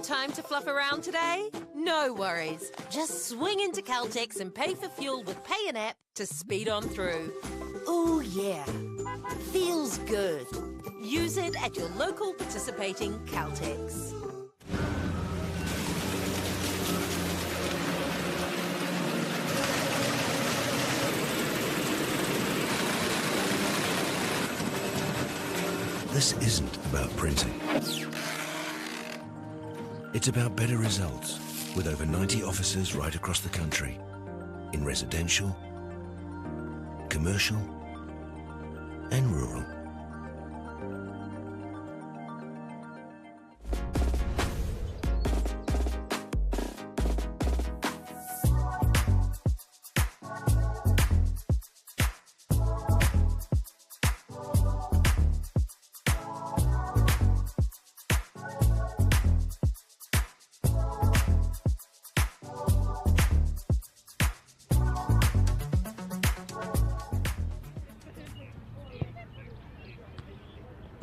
time to fluff around today? No worries. Just swing into Caltex and pay for fuel with Pay and App to speed on through. Oh yeah, feels good. Use it at your local participating Caltex. This isn't about printing. It's about better results with over 90 offices right across the country in residential, commercial and rural.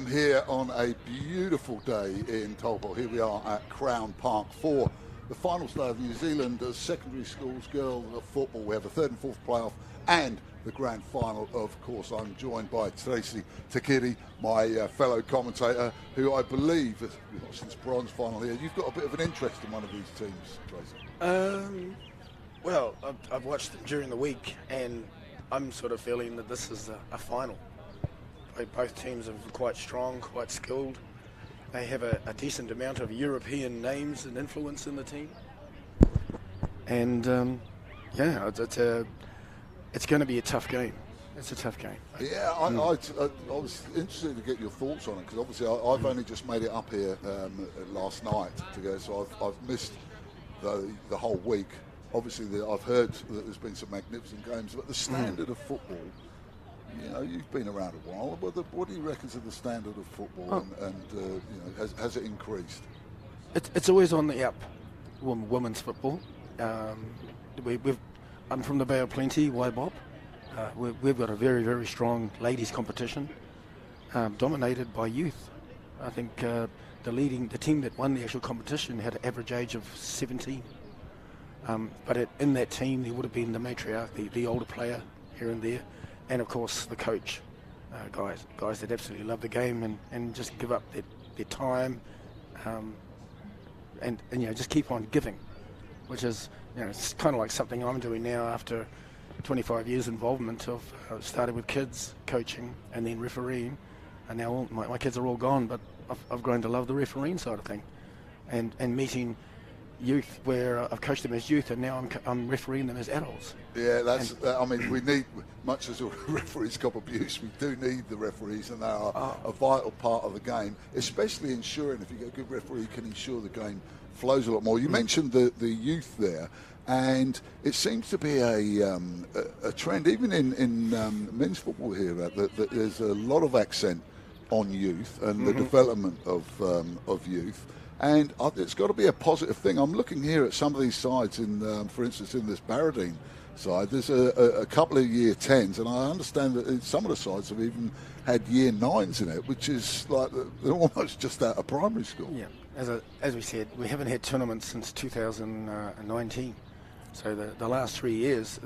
Here on a beautiful day in Taupo. Here we are at Crown Park for the final day of New Zealand secondary schools girls football. We have a third and fourth playoff and the grand final. Of course, I'm joined by Tracy Takiri, my fellow commentator, who I believe has since bronze final here. You've got a bit of an interest in one of these teams, Tracy. Well, I've watched them during the week, and I'm sort of feeling that this is a final. Both teams are quite strong, quite skilled. They have a decent amount of European names and influence in the team. And yeah, it's going to be a tough game. It's a tough game. Yeah, I was interested to get your thoughts on it, because obviously I've only just made it up here last night to go, so I've missed the whole week. Obviously, I've heard that there's been some magnificent games, but the standard of football. You know, you've been around a while. What do you reckon to the standard of football, and you know, has it increased? It's always on the up, women's football. I'm from the Bay of Plenty, Waibop. We've got a very, very strong ladies competition, dominated by youth. I think the team that won the actual competition had an average age of 17. But in that team, there would have been the matriarch, the older player here and there. And of course the coach, guys that absolutely love the game and just give up their time, and you know, just keep on giving, which is, you know, it's kind of like something I'm doing now after 25 years involvement of started with kids coaching and then refereeing, and now my kids are all gone, but I've grown to love the refereeing side of thing, and meeting youth where I've coached them as youth, and now I'm refereeing them as adults. Yeah, I mean, we need, much as referees cop abuse, we do need the referees, and they are a vital part of the game, especially ensuring, if you get a good referee, you can ensure the game flows a lot more. You mentioned the youth there, and it seems to be a trend, even in men's football here, that there's a lot of accent on youth and the development of youth. And it's got to be a positive thing. I'm looking here at some of these sides, for instance, in this Barradine side, there's a couple of year 10s, and I understand that some of the sides have even had year 9s in it, which is like they're almost just out of primary school. Yeah, as we said, we haven't had tournaments since 2019. So the last 3 years,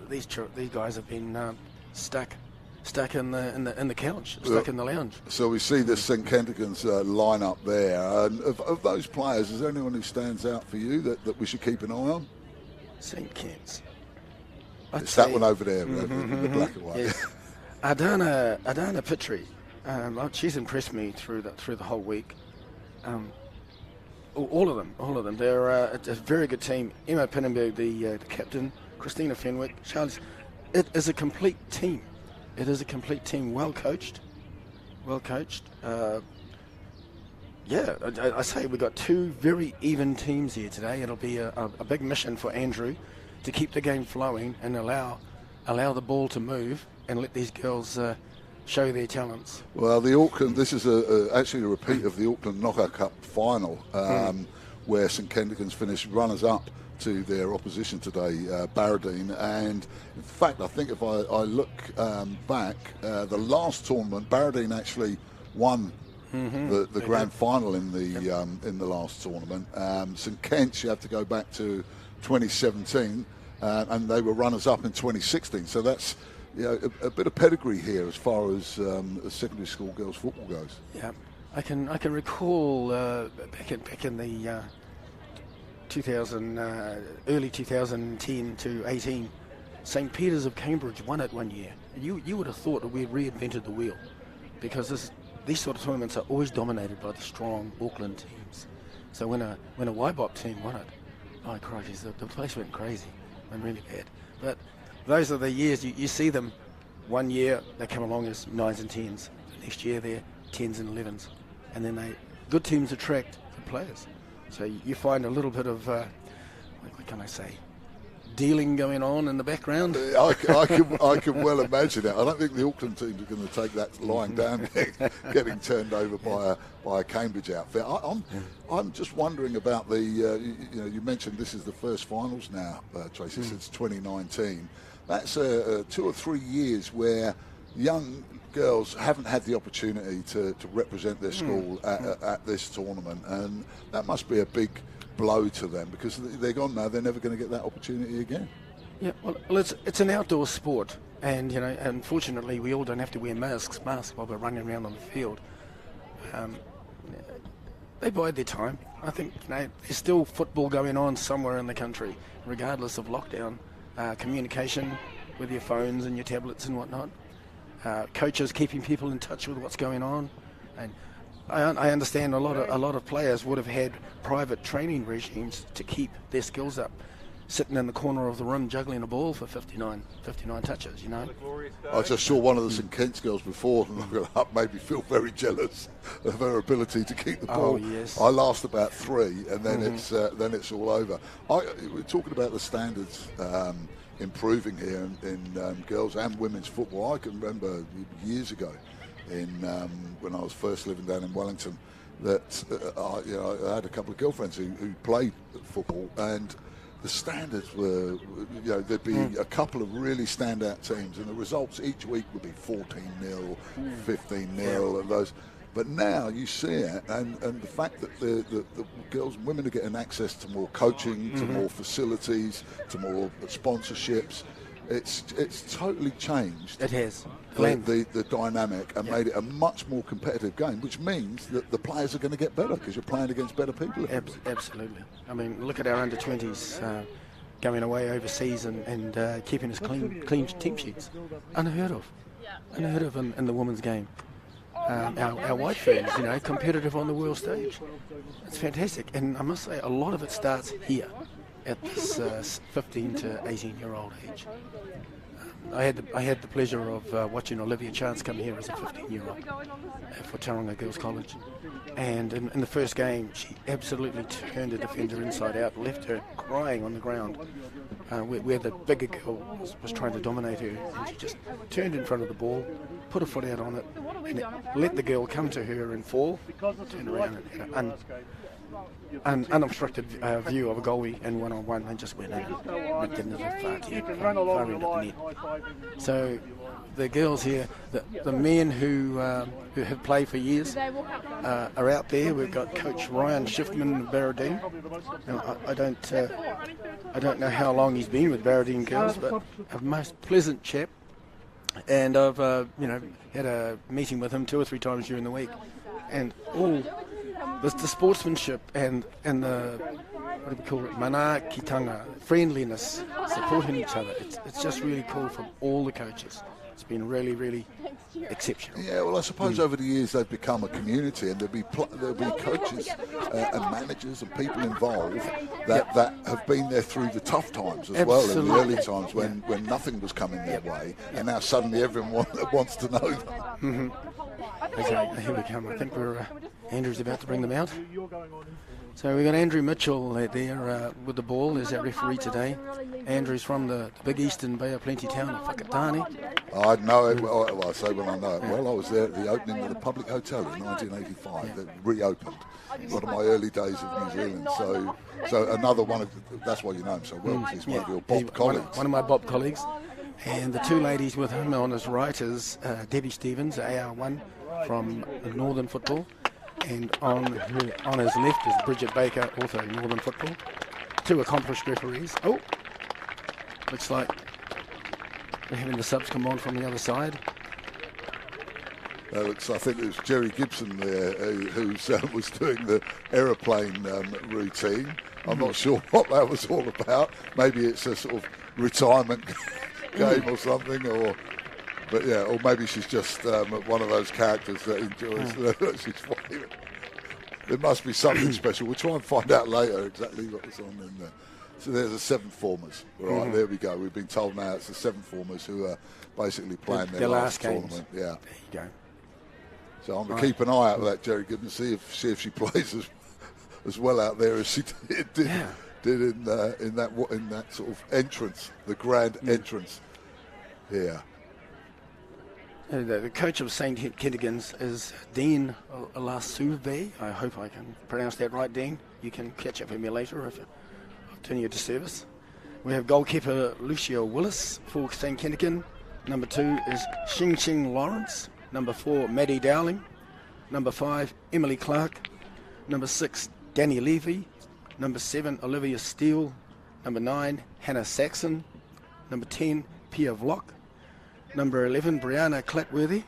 these guys have been stuck in the couch, stuck in the lounge. So we see the St Kentigern's line up there. And of those players, is there anyone who stands out for you that we should keep an eye on? St Kent's. It's that one over there, the black and white. Yes. Adana Pitri. She's impressed me through the whole week. All of them. They're a very good team. Emma Pinnenberg, the captain. Christina Fenwick. Charles. It is a complete team. It is a complete team, well coached. Yeah, I say we've got two very even teams here today. It'll be a big mission for Andrew to keep the game flowing and allow the ball to move and let these girls show their talents. Well, the Auckland, this is actually a repeat of the Auckland Knockout Cup final, where St Kentigern's finished runners-up to their opposition today, Barradine. And in fact, I think if I look back, the last tournament, Barradine actually won the grand final in the last tournament. St Kitts, you have to go back to 2017, and they were runners-up in 2016. So that's a bit of pedigree here as far as secondary school girls football goes. Yeah, I can recall back in the early 2010 to 18, St Peter's of Cambridge won it one year. You would have thought that we had reinvented the wheel, because these sort of tournaments are always dominated by the strong Auckland teams. So when a YBOP team won it, oh crikey, the place went crazy, went really bad. But those are the years you see them. One year they come along as 9s and 10s. The next year they're 10s and 11s, and then good teams attract good players. So you find a little bit of what can I say, dealing going on in the background. I can well imagine it. I don't think the Auckland teams are going to take that lying down there, getting turned over by a Cambridge outfit. I'm just wondering about the you mentioned this is the first finals now, Tracy, since 2019. That's 2 or 3 years where young girls haven't had the opportunity to represent their school at this tournament, and that must be a big blow to them, because they're gone now. They're never going to get that opportunity again. Yeah, well, it's an outdoor sport, and unfortunately we all don't have to wear masks while we're running around on the field. They bide their time. I think there's still football going on somewhere in the country, regardless of lockdown. Communication with your phones and your tablets and whatnot. Coaches keeping people in touch with what's going on, and I understand a lot of players would have had private training regimes to keep their skills up, sitting in the corner of the room juggling a ball for 59 touches. I just saw one of the St Kitts girls before, and that made me feel very jealous of her ability to keep the ball. Oh, yes. I last about 3, and then it's all over. We're talking about the standards improving here in girls and women's football. I can remember years ago, when I was first living down in Wellington, that I had a couple of girlfriends who played football, and the standards were, there'd be a couple of really standout teams, and the results each week would be 14-0, 15-0, and those. But now you see it, and the fact that the girls and women are getting access to more coaching, to more facilities, to more sponsorships, it's totally changed. It has. The dynamic, and made it a much more competitive game, which means that the players are going to get better because you're playing against better people. Absolutely. I mean, look at our under-20s going away overseas and keeping us clean team sheets. Unheard of in the women's game. Our white ferns, competitive on the world stage. It's fantastic, and I must say a lot of it starts here at this 15 to 18-year-old age. I had the pleasure of watching Olivia Chance come here as a 15-year-old for Tauranga Girls College, and in the first game she absolutely turned a defender inside out, left her crying on the ground, where the bigger girl was trying to dominate her, and she just turned in front of the ball, put her foot out on it, and let the girl come to her and fall, turned around and had an unobstructed view of a goalie and one-on-one, and just went in and ripped into the far end of the net. So the girls here, the men who have played for years are out there. We've got Coach Ryan Schiffman of Barradine. Now, I don't know how long he's been with Barradine girls, but a most pleasant chap. And I've had a meeting with him 2 or 3 times during the week, and all the sportsmanship and the, what do we call it, manakitanga, friendliness, supporting each other. It's just really cool from all the coaches. It's been really, really exceptional. Yeah, well, I suppose over the years they've become a community, and there'll be coaches and managers and people involved that have been there through the tough times as well, in the early times when nothing was coming their way, and now suddenly everyone wants to know them. Mm-hmm. Okay, here we come. I think Andrew's about to bring them out. So we've got Andrew Mitchell there with the ball as our referee today. Andrew's from the big eastern Bay of Plenty town of Whakatane. I know it well. I say when I know it well. I was there at the opening of the public hotel in 1985 that reopened. One of my early days of New Zealand. So another one of, that's why you know him so well. He's one of your Bob colleagues. One of my Bob colleagues. And the 2 ladies with him on his right is Debbie Stevens, AR1 from Northern Football, And on his left is Bridget Baker, also Northern Football. 2 accomplished referees. Oh, looks like we're having the subs come on from the other side. I think it was Jerry Gibson there who was doing the aeroplane routine. I'm not sure what that was all about. Maybe it's a sort of retirement game or something, or maybe she's just one of those characters that enjoys. There must be something special. We'll try and find out later exactly what was on in there. So there's the 7th formers. Right, there we go. We've been told now it's the 7th formers who are basically playing their last tournament. Yeah. There you go. So I'm going to keep an eye out for that, Jerry Gibbons, see if she plays as well out there as she did in that sort of entrance, the grand entrance here. The coach of St. Kentigern's is Dean Lasuve. I hope I can pronounce that right, Dean. You can catch up with me later if I'll turn you to service. We have goalkeeper Lucia Willis for St. Kentigern. Number 2 is Xing Lawrence. Number 4, Maddie Dowling. Number 5, Emily Clark. Number 6, Danny Levy. Number 7, Olivia Steele. Number 9, Hannah Saxon. Number 10, Pia Vlock. Number 11, Brianna Clatworthy.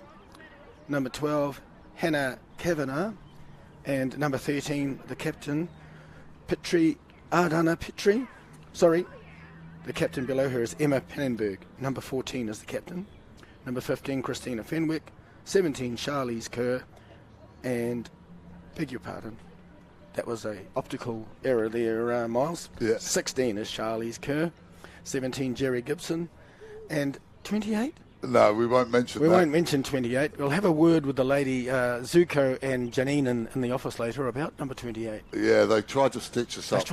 Number 12, Hannah Kavanagh. And number 13, the captain, Ardana Petri. Sorry, the captain below her is Emma Pannenberg. Number 14 is the captain. Number 15, Christina Fenwick. 17, Charlize Kerr. And, beg your pardon, that was a optical error there, Miles. Yeah. 16 is Charlize Kerr. 17, Jerry Gibson. And 28? No, we won't mention that. We won't mention 28. We'll have a word with the lady, Zuko and Janine in the office later about number 28. Yeah, they tried to stitch us up.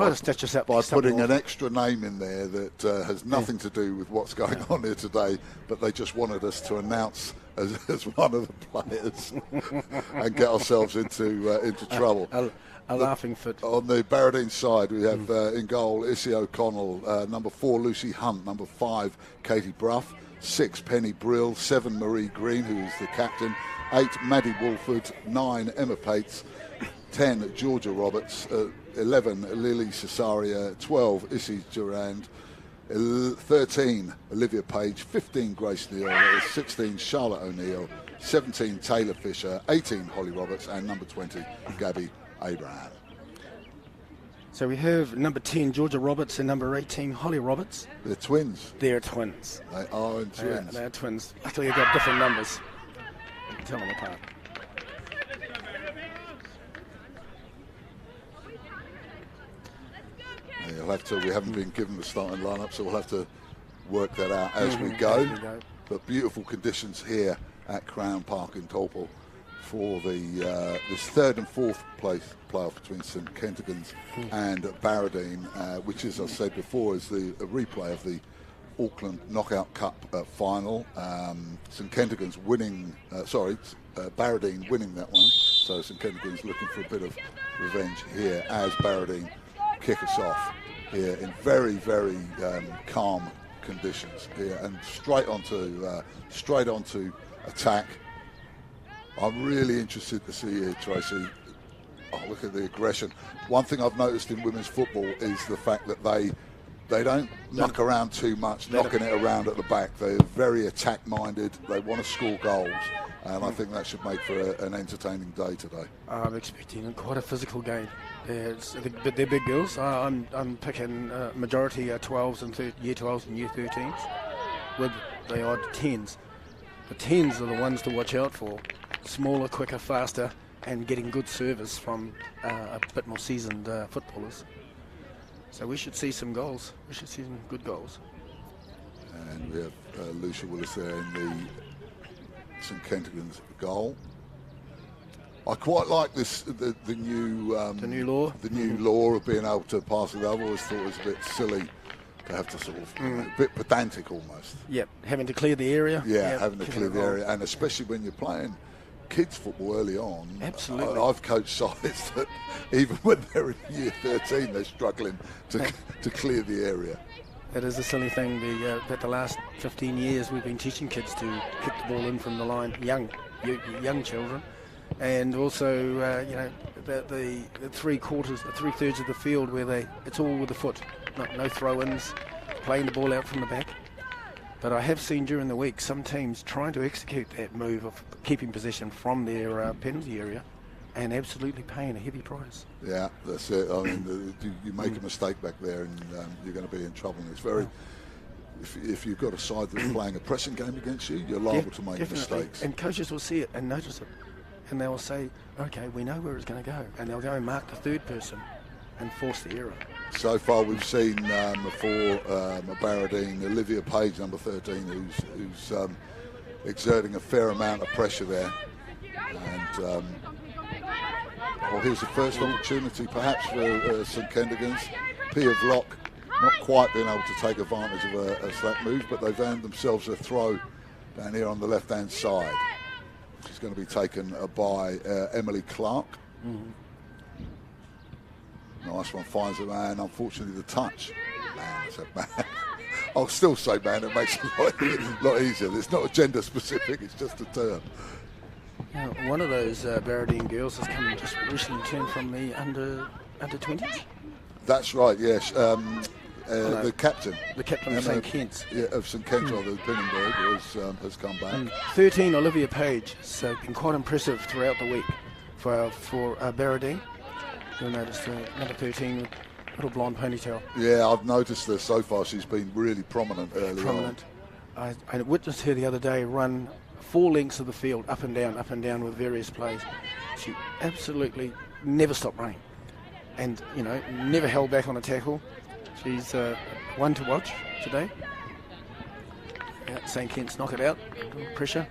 By putting an extra name in there that has nothing to do with what's going on here today, but they just wanted us to announce as one of the players and get ourselves into trouble. A laughing fit. On the Barradine side, we have in goal Issy O'Connell, number 4 Lucy Hunt, number 5 Katie Brough, 6 Penny Brill, 7 Marie Green, who is the captain, 8 Maddie Wolford, 9 Emma Pates, 10 Georgia Roberts, 11 Lily Cesaria, 12 Issy Durand, 13 Olivia Page, 15 Grace Neal, 16 Charlotte O'Neill, 17 Taylor Fisher, 18 Holly Roberts, and number 20 Gabby Abraham. So we have number 10 Georgia Roberts and number 18 Holly Roberts. They're twins. They're twins. They are twins. They're twins. Luckily they've got different numbers. You can tell them apart. We haven't been given the starting lineup, so we'll have to work that out as we go. But beautiful conditions here at Crown Park in Taupo for the this 3rd and 4th place playoff between St Kentigern's and Barradine, which, as I said before, is a replay of the Auckland Knockout Cup final. St Kentigern's winning, Barradine winning that one. So St Kentigern's looking for a bit of revenge here as Barradine kick us off here in very, very calm conditions here, and straight onto attack. I'm really interested to see here, Tracy. Oh, look at the aggression. One thing I've noticed in women's football is the fact that they don't muck around too much, knocking it around at the back. They're very attack-minded. They want to score goals, and I think that should make for an entertaining day today. I'm expecting quite a physical game. They're big girls. I'm picking majority 12s and year 12s and year 13s with the odd 10s. The 10s are the ones to watch out for. Smaller, quicker, faster, and getting good service from a bit more seasoned footballers. So we should see some goals. We should see some good goals. And we have Lucia Willis there in the St Kentigern's goal. I quite like this the new law of being able to pass it. I've always thought it was a bit silly to have to sort of a bit pedantic almost. Yep, having to clear the area. Yeah, having to clear the area, and especially when you're playing kids football early on. Absolutely. I've coached sides that even when they're in year 13, they're struggling to clear the area. That is a silly thing. That the last 15 years we've been teaching kids to kick the ball in from the line, young children, and also the 3/3 of the field where it's all with the foot, no throw-ins, playing the ball out from the back. But I have seen during the week some teams trying to execute that move of keeping possession from their penalty area and absolutely paying a heavy price. Yeah, that's it. I mean, you make a mistake back there and you're going to be in trouble. And it's very... If you've got a side that's playing a pressing game against you, you're liable to make mistakes. And coaches will see it and notice it. And they will say, okay, we know where it's going to go. And they'll go and mark the third person and force the error. So far we've seen for Barradine, Olivia Page, number 13, who's exerting a fair amount of pressure there. And here's the first opportunity perhaps for St Kendigans. Pia Vlock not quite being able to take advantage of a slack move, but they've earned themselves a throw down here on the left-hand side. She's going to be taken by Emily Clark. Nice one, finds a man. Unfortunately, the touch. Man, it's a man. I'll still say man, it makes it a lot easier. It's not gender specific, it's just a term. Now, one of those Barradine girls has come just recently turned from the under 20s. That's right, yes. The captain. The captain of St Kitts. Yeah, of St Kitts, or the Pinnenberg, has come back. And 13, Olivia Page, has been quite impressive throughout the week for Barradine. You'll notice number 13 with little blonde ponytail. Yeah, I've noticed this so far. She's been really prominent early on. I witnessed her the other day run 4 lengths of the field, up and down with various plays. She absolutely never stopped running. And, never held back on a tackle. She's one to watch today. St. Kitts knock it out. Pressure.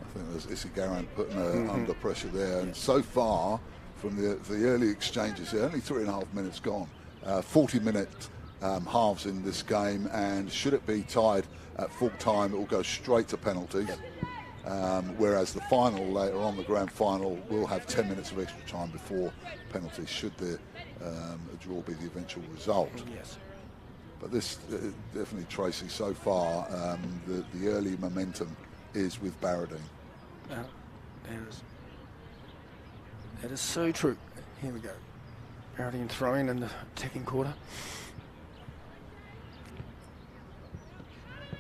I think there's Issy Garant putting her under pressure there. And so far, from the early exchanges here, only 3.5 minutes gone. 40-minute halves in this game. And should it be tied at full time, it will go straight to penalties. Whereas the final later on, the grand final, will have 10 minutes of extra time before penalties, should the draw be the eventual result. Yes. But this, definitely, Tracy, so far, the early momentum is with Barradine. That is so true. Here we go. Barradine throwing in the attacking quarter.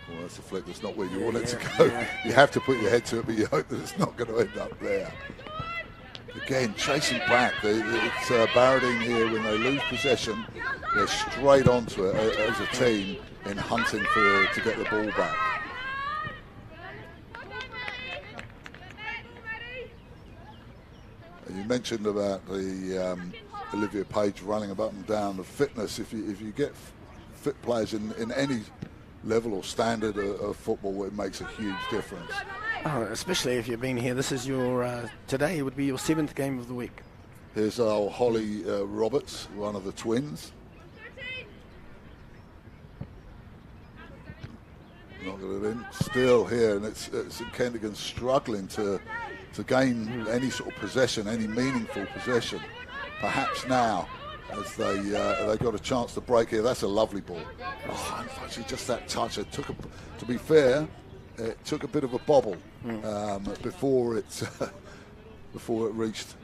Well, that's a flick that's not where you want it to go. Yeah. You have to put your head to it, but you hope that it's not going to end up there. Again, chasing back. It's Barradine here. When they lose possession, they're straight onto it as a team in hunting to get the ball back. And you mentioned about the Olivia Page running up and down, the fitness. If you get fit players in any level or standard of football, it makes a huge difference. Oh, especially if you've been here. This is your today would be your 7th game of the week. Here's our Holly Roberts, one of the twins. Not got it in. Still here, and it's St Kendigans struggling to gain any sort of possession, any meaningful possession. Perhaps now, as they got a chance to break here. That's a lovely ball. Oh, unfortunately, just that touch. It took, to be fair, it took a bit of a bobble before it reached.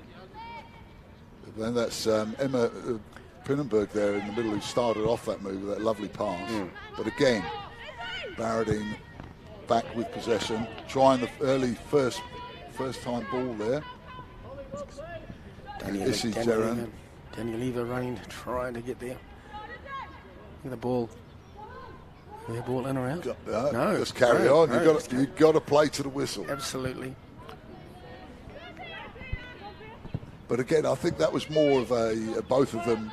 Then that's Emma Pinnenberg there in the middle, who started off that move with that lovely pass. But again, Barradine back with possession, trying the early first time ball there. Daniel Lever running, trying to get there. Get the ball. The ball in or out? No, just carry on. You've got to play to the whistle. Absolutely. But again, I think that was more of both of them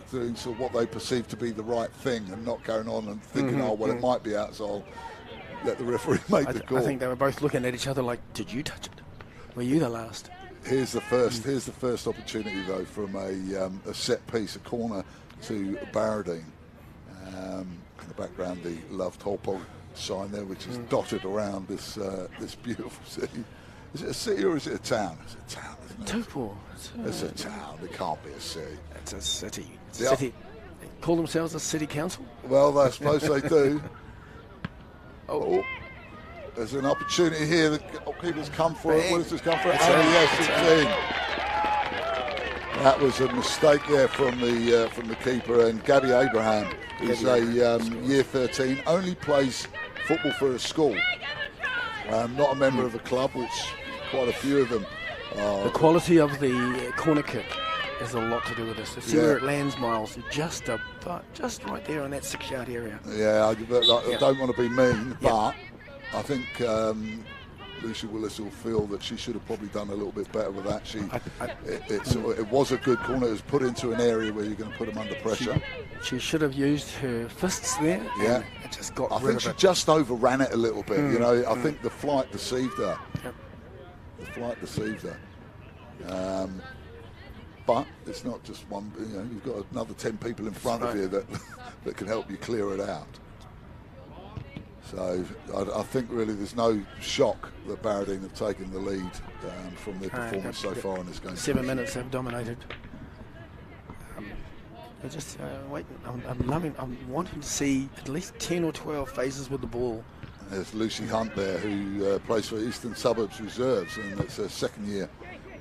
doing sort of what they perceived to be the right thing, and not going on and thinking, it might be out, so I'll let the referee make the call. I think they were both looking at each other like, did you touch it? Were you the last? Here's the first opportunity though, from a set piece, a corner to Barradine. In the background, the Love Taupo sign there, which is dotted around this beautiful city. Is it a city or is it a town? It's a town, isn't it? Taupo. It's a town. It can't be a city. It's a city. It's a city. They call themselves a city council? Well, I suppose they do. There's an opportunity here. The keeper's come for it. Willis's come for it. It's And in. yes, it's in. That was a mistake there from the keeper. And Gabby Abraham is a year 13, only plays football for a school. Not a member of a club, which quite a few of them are. The quality of the corner kick has a lot to do with this. To see where it lands, Miles, just right there in that 6-yard area. Yeah, I don't want to be mean, but I think Lucia Willis will feel that she should have probably done a little bit better with that. It was a good corner. It was put into an area where you're going to put them under pressure. She should have used her fists there. Yeah, and just got I rid think of she it. just overran it a little bit. You know, I think the flight deceived her. Yep. The flight deceived her. But it's not just one. You know, you've got another 10 people in front of you that can help you clear it out. So I think really there's no shock that Barradine have taken the lead from their performance so far in this game. 7 minutes they've dominated. I just I'm wanting to see at least 10 or 12 phases with the ball. There's Lucy Hunt there, who plays for Eastern Suburbs Reserves, and it's her second year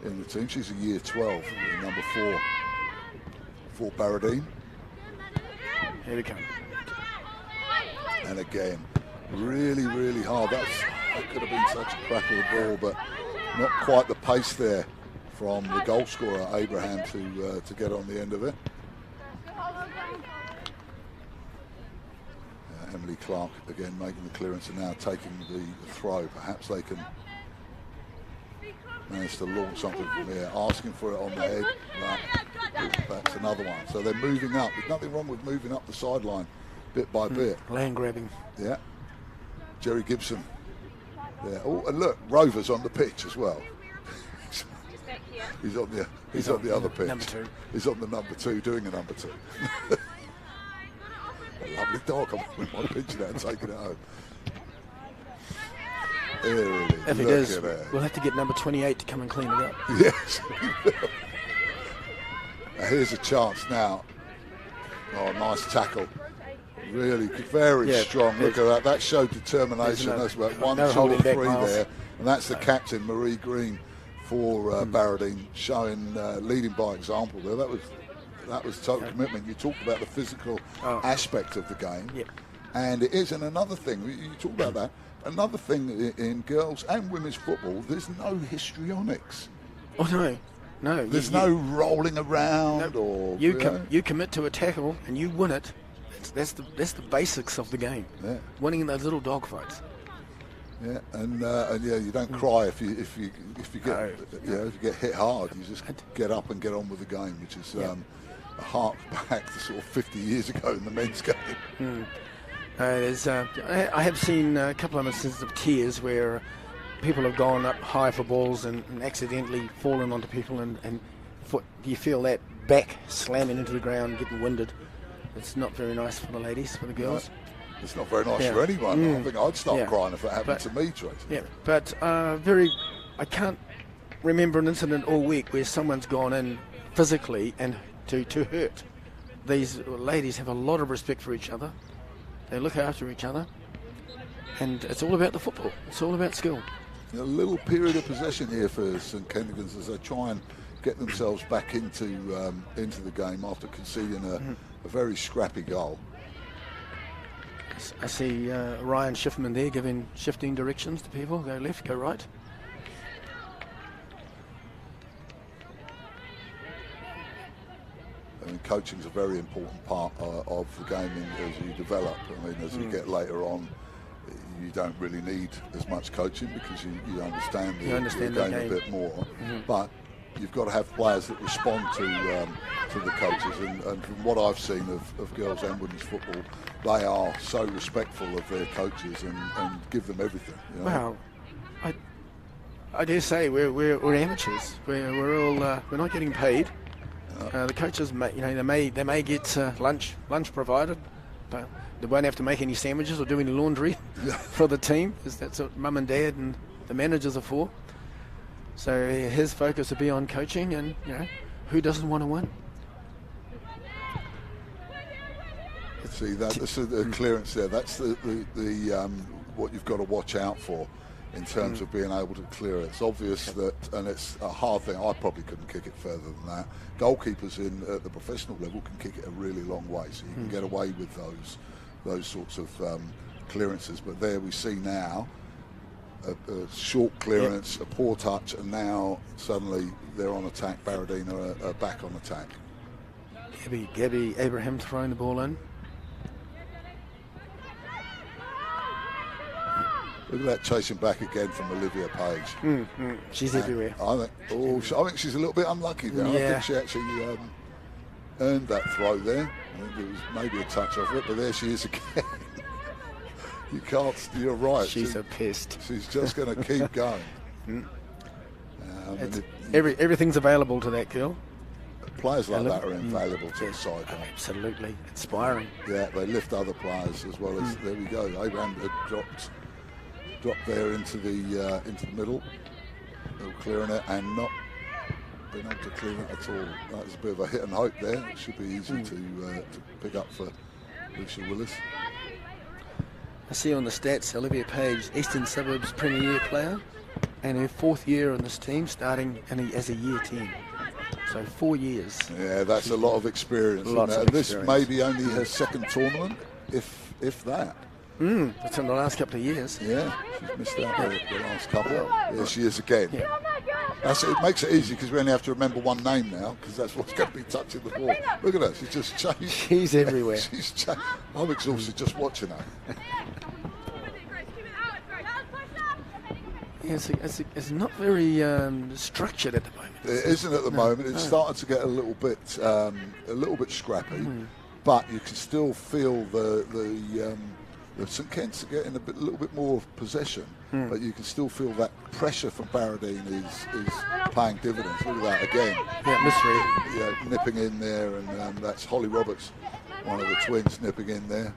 in the team. She's a year 12, number 4 for Barradine. Here we come. And again, really, really hard. That could have been such a crack of the ball, but not quite the pace there from the goal scorer Abraham to get on the end of it. Emily Clark again making the clearance and now taking the throw. Perhaps they can manage to launch something from here, asking for it on the head. That's another one. So they're moving up. There's nothing wrong with moving up the sideline bit by bit. Land grabbing. Yeah. Jerry Gibson. Yeah. Oh, and look, Rover's on the pitch as well. He's on the other pitch. Number 2. He's on the number 2 doing a number 2. A lovely dog. I want to pinch it out and taking it home. Here it is. If he does, we'll have to get number 28 to come and clean it up. Yes. Now here's a chance now. Oh, nice tackle. Really very strong. Look at that. That showed determination. That's about 1, 2 or 3 there. And that's the captain, Marie Green, for Barradine, showing leading by example there. That was total commitment. You talked about the physical aspect of the game. Yep. And it is, and another thing, you talk about that, another thing in girls and women's football, there's no histrionics. Oh, no. No. There's no rolling around or... You commit to a tackle and you win it. That's the basics of the game. Yeah. Winning in those little dogfights. Yeah, and you don't cry if you get hit hard. You just get up and get on with the game, which is a hark back to sort of 50 years ago in the men's game. I have seen a couple of instances of tears where people have gone up high for balls and accidentally fallen onto people, and you feel that back slamming into the ground, getting winded. It's not very nice for the ladies, for the girls. No, it's not very nice for anyone. I think I'd start crying if it happened to me, Tracy. Yeah, but I can't remember an incident all week where someone's gone in physically and to hurt. These ladies have a lot of respect for each other. They look after each other, and it's all about the football. It's all about skill. A little period of possession here for St Kentigans as they try and get themselves back into the game after conceding a very scrappy goal. I see Ryan Schiffman there giving shifting directions to people. Go left, go right. I mean, coaching is a very important part of the game as you develop. I mean, as you get later on, you don't really need as much coaching because you understand the game a bit more. But you've got to have players that respond to the coaches. And from what I've seen of girls and women's football, they are so respectful of their coaches and give them everything. You know? Well, I dare say we're amateurs. We're all we're not getting paid. The coaches they may get lunch provided, but they won't have to make any sandwiches or do any laundry for the team, because that's what mum and dad and the managers are for. So his focus will be on coaching, and who doesn't want to win? See that this is the clearance there. That's the what you've got to watch out for in terms of being able to clear it. It's obvious that, and it's a hard thing. I probably couldn't kick it further than that. Goalkeepers at the professional level can kick it a really long way, so you can get away with those sorts of clearances. But there we see now a short clearance, a poor touch, and now suddenly they're on attack. Barradina are back on attack. Gabby Abraham throwing the ball in. Look at that chasing back again from Olivia Page. She's everywhere. I think she's a little bit unlucky there. Yeah. I think she actually earned that throw there. I think there was maybe a touch of it, but there she is again. You can't. You're right. She's a pest. She's just going to keep going. Everything's available to that girl. Players like that are invaluable to the side. Absolutely inspiring. Yeah, they lift other players as well as. There we go. Abraham had dropped there into the middle. They were clearing it and not being able to clear it at all. That was a bit of a hit and hope there. It should be easy to pick up for Lucia Willis. I see on the stats, Olivia Page, Eastern Suburbs Premier player, and her 4th year on this team, starting as a year 10. So 4 years. Yeah, that's a lot of experience. This may be only her 2nd tournament, if that. That's in the last couple of years. Yeah, she's missed out the last couple. There she is again. Yeah. It makes it easy because we only have to remember one name now because that's what's going to be touching the ball. Look at her, she's just changed. She's everywhere. I'm exhausted just watching her. Yeah, it's not very structured at the moment. It isn't at the moment. It's starting to get a little bit scrappy, but you can still feel the St Kitts are getting a little bit more possession, but you can still feel that pressure from Barradine is paying dividends. Look at that again. Yeah, misread. Yeah, nipping in there, and that's Holly Roberts, one of the twins, nipping in there.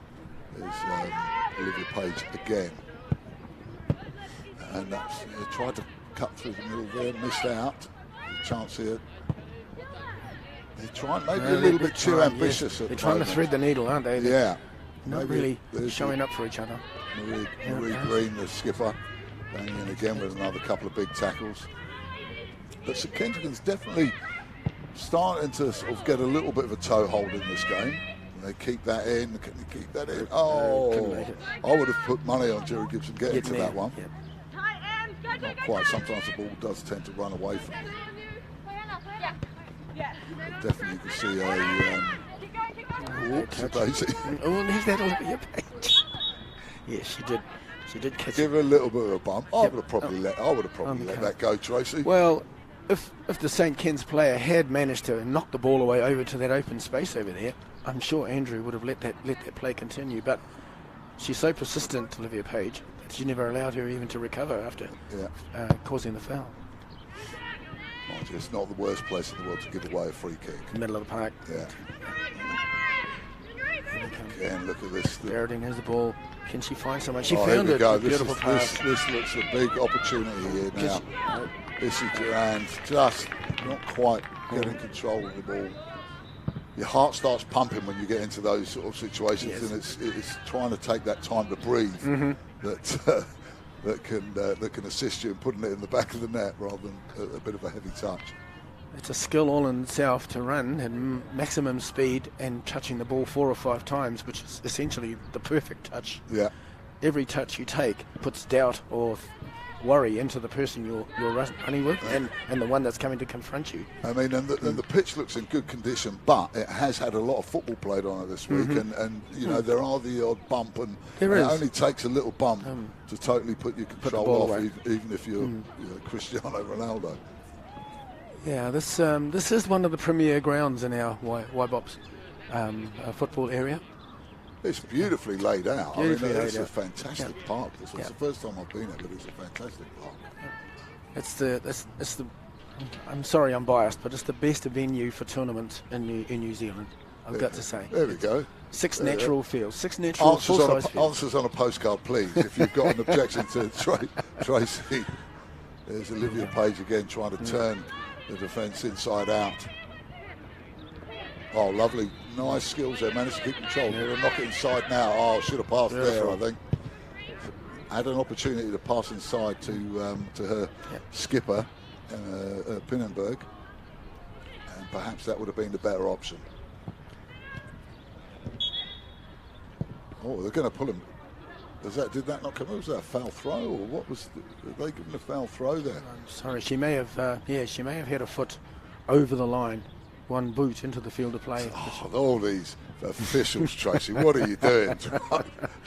There's Olivia Page again. And that's tried to cut through the middle there, missed out. There's a chance here. They're trying maybe a little bit too ambitious. They're trying to thread the needle, aren't they? Yeah. Not really showing up for each other. Marie Green, the skipper, going in again with another couple of big tackles. But St Kentigern's definitely starting to sort of get a little bit of a toehold in this game. They keep that in. Can they keep that in? Oh, I would have put money on Jerry Gibson getting to that one. Yep. Not quite. Sometimes the ball does tend to run away from you. Definitely you can see a whoops, Daisy. Oh, there's that Olivia Page. Yeah, she did catch Give her a little bit of a bump. I would have probably let that go, Tracy. Well, if the St Ken's player had managed to knock the ball away over to that open space over there, I'm sure Andrew would have let that play continue. But she's so persistent, Olivia Page, that she never allowed her even to recover after causing the foul. It's not the worst place in the world to give away a free kick. Middle of the park. Yeah. Again, look at this. Barradine has the ball. Can she find someone? She Here found we it. go. Beautiful pass. This looks a big opportunity here now. Issy Durand just not quite getting control of the ball. Your heart starts pumping when you get into those sort of situations, and it's trying to take that time to breathe that can assist you in putting it in the back of the net rather than a bit of a heavy touch. It's a skill all in itself to run at maximum speed and touching the ball 4 or 5 times, which is essentially the perfect touch. Yeah. Every touch you take puts doubt or worry into the person you're running with and the one that's coming to confront you. I mean, and the pitch looks in good condition, but it has had a lot of football played on it this week, and you know there are the odd bump, and it only takes a little bump to totally put your control off, even if you're Cristiano Ronaldo. Yeah, this is one of the premier grounds in our Waibops football area. It's beautifully laid out. It's a fantastic park. It's the first time I've been there, but it's a fantastic park. It's the. I'm sorry, I'm biased, but it's the best venue for tournaments in New Zealand. I've got to say. There we go. 6 natural fields. 6 natural full-size fields. Answers on a postcard, please. If you've got an objection to Tracy, there's Olivia Page again trying to turn the defence inside out. Oh, lovely. Nice skills there. Managed to keep control. They're going to knock it inside now. Oh, should have passed there, I think. had an opportunity to pass inside to her skipper, Pinnenberg, and perhaps that would have been the better option. Oh, they're going to pull him. Did that not come? Was that a foul throw, or what was? Did they give him a foul throw there? I'm sorry, she may have. She may have had a foot over the line, one boot into the field of play. Oh, all these officials, Tracy, what are you doing?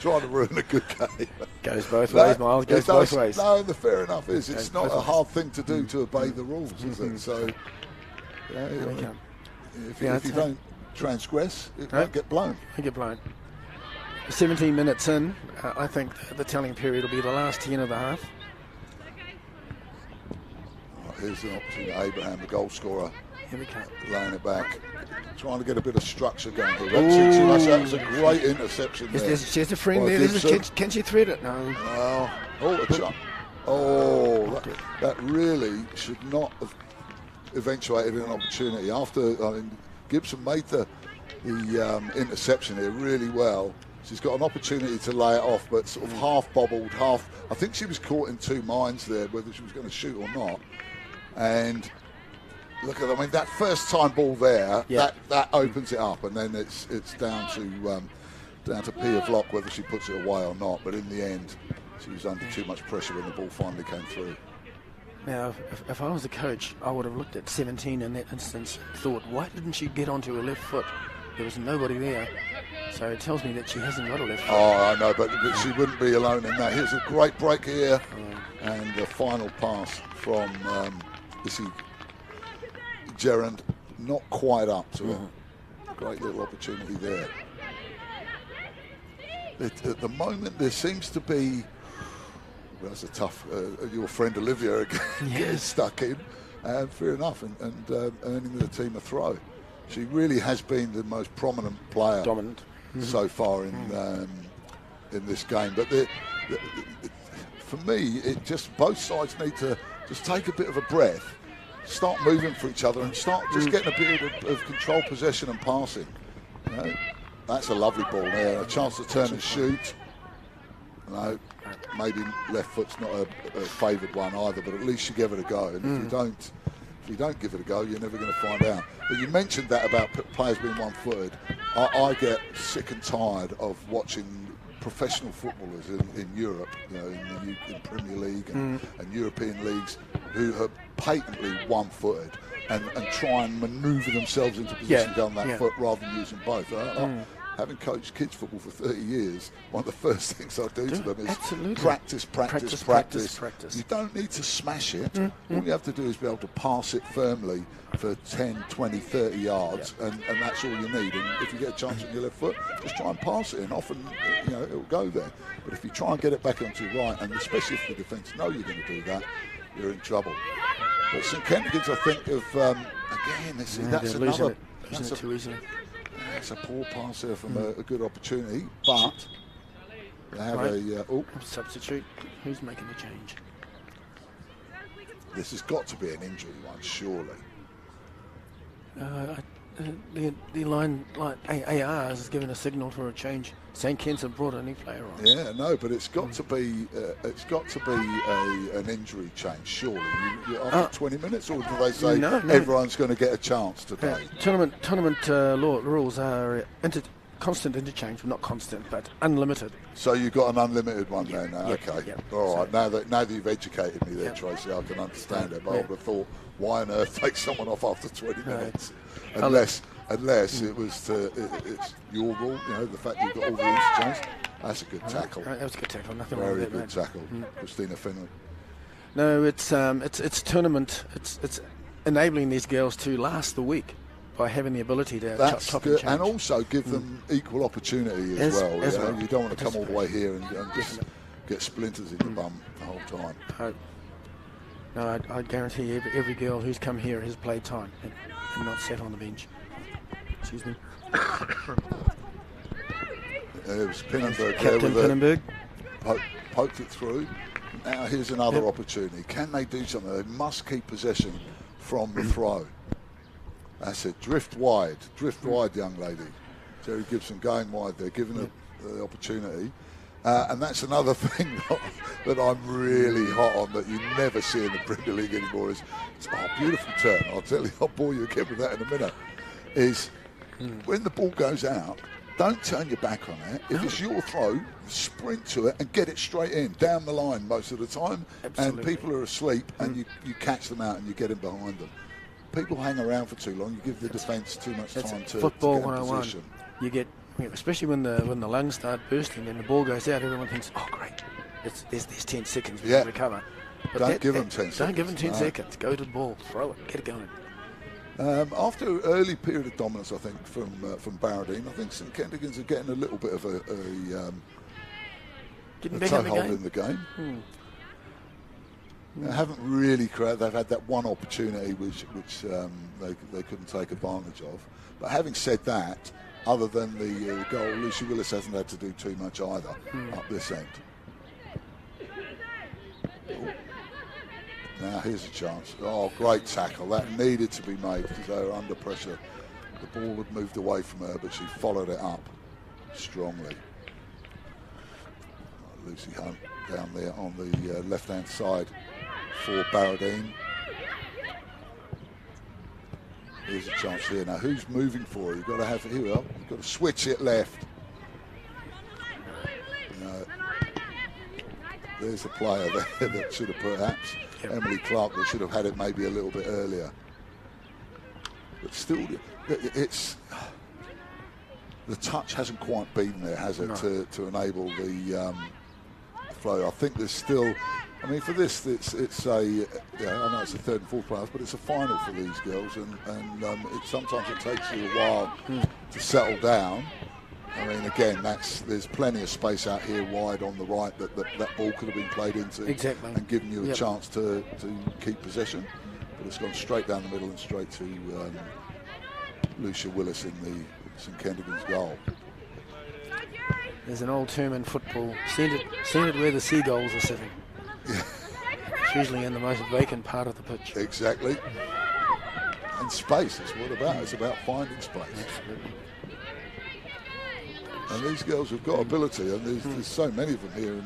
Trying to ruin a good game. Goes both ways, Miles. Goes both ways. No, the fair enough is it's not a hard thing to do to obey the rules, is it? So, if you don't transgress, it won't get blown. Won't get blown. 17 minutes in, I think the telling period will be the last 10 of the half. Right, here's an opportunity. Abraham, the goal scorer, Here we go. laying it back, trying to get a bit of structure going here. That was a great interception there. She's a friend there. Can she thread it? No. That really should not have eventuated in an opportunity. Gibson made the interception here really well. She's got an opportunity to lay it off, but sort of half bobbled, half. I think she was caught in two minds there, whether she was going to shoot or not. And look at, that first time ball there, that opens it up, and then it's down to Pia Vlock whether she puts it away or not. But in the end, she was under too much pressure when the ball finally came through. Now, if I was the coach, I would have looked at 17 in that instance and thought, why didn't she get onto her left foot? There was nobody there. So it tells me that she hasn't got a left foot. Oh, I know, but she wouldn't be alone in that. Here's a great break here. And the final pass from Gerrand, not quite up to it. Great little opportunity there. At the moment, there seems to be... Well, that's a tough... your friend Olivia again getting stuck in. Fair enough, and earning the team a throw. She really has been the most prominent player so far in this game. But for me, it just both sides need to just take a bit of a breath, start moving for each other, and start just getting a bit of control, possession, and passing. That's a lovely ball there. A chance to turn and shoot. No, maybe left foot's not a favoured one either, but at least you give it a go. And if you don't give it a go, you're never going to find out. But you mentioned that about players being one-footed. I get sick and tired of watching professional footballers in Europe, in Premier League and European leagues, who are patently one-footed and try and manoeuvre themselves into position down that foot rather than using both. Having coached kids football for 30 years, one of the first things I do to them is practice. You don't need to smash it. All you have to do is be able to pass it firmly for 10, 20, 30 yards, and that's all you need. And if you get a chance on your left foot, just try and pass it, and often it'll go there. But if you try and get it back onto your right, and especially if the defence know you're going to do that, you're in trouble. But St Kentigern's, I think, that's another... Losing it too easily. It's a poor pass there from a good opportunity, but they have a substitute. Who's making the change? This has got to be an injury one, surely. The line AR has given a signal for a change. St Kent's have brought a new player on. Yeah, no, but it's got to be an injury change, surely. After 20 minutes, or do they say everyone's going to get a chance today? Tournament rules are constant interchange, well, not constant, but unlimited. So you've got an unlimited one there now. Yep, Okay, yep. All right. Now that you've educated me there, Tracy, I can understand it. But I would have thought, why on earth take someone off after 20 minutes? Unless it was it's your rule, the fact you've got all the interchange. That's a good tackle. That was a good tackle. Nothing wrong with Very that, good tackle, Christina Finley. No, it's tournament. It's enabling these girls to last the week by having the ability to chop and change. And also give them equal opportunity as well. You don't want to come all the way here and just get splinters in your bum the whole time. No, I guarantee every girl who's come here has played time and not sat on the bench. Excuse me. It was Pinnenberg Captain Pinnenberg. Poked it through. Now here's another opportunity. Can they do something? They must keep possession from the throw. That's it. Drift wide, young lady. Jerry Gibson going wide there, giving her the opportunity. And that's another thing that I'm really hot on that you never see in the Premier League anymore is, beautiful term, I'll tell you, I'll bore you again with that in a minute, is when the ball goes out, don't turn your back on it. If it's your throw, sprint to it and get it straight in, down the line most of the time. Absolutely. And people are asleep and you catch them out and you get in behind them. People hang around for too long, you give the defence too much time to football get in 101. position. You get, especially when the lungs start bursting and the ball goes out, everyone thinks, oh great, there's 10 seconds we can recover. But don't give them 10 seconds. Don't give them 10 seconds. Go to the ball, throw it, get it going. After an early period of dominance, I think, from Barradine, I think St Kentigans are getting a little bit of a toehold in the game. They haven't really created. They've had that one opportunity which they couldn't take advantage of. But having said that, other than the goal, Lucy Willis hasn't had to do too much either up this end. Now here's a chance. Oh, great tackle. That needed to be made because they were under pressure. The ball had moved away from her, but she followed it up strongly. Lucy Hunt down there on the left-hand side for Barradine. Here's a chance here. Now, who's moving for her? You've got to have it here. Well, you've got to switch it left. There's a player there that should have perhaps, Emily Clark, that should have had it maybe a little bit earlier. But still, it's the touch hasn't quite been there, has it, to enable the flow. I think there's still, I mean, for this, it's a, I know it's a third and fourth playoffs, but it's a final for these girls, and sometimes it takes you a while to settle down. I mean, again, there's plenty of space out here wide on the right that ball could have been played into and given you a chance to keep possession. But it's gone straight down the middle and straight to Lucia Willis in the St Kentigans goal. There's an old term in football, send it where the seagulls are sitting. It's usually in the most vacant part of the pitch. Exactly. And space is what about. It's about finding space. Absolutely. And these girls have got ability, and there's so many of them here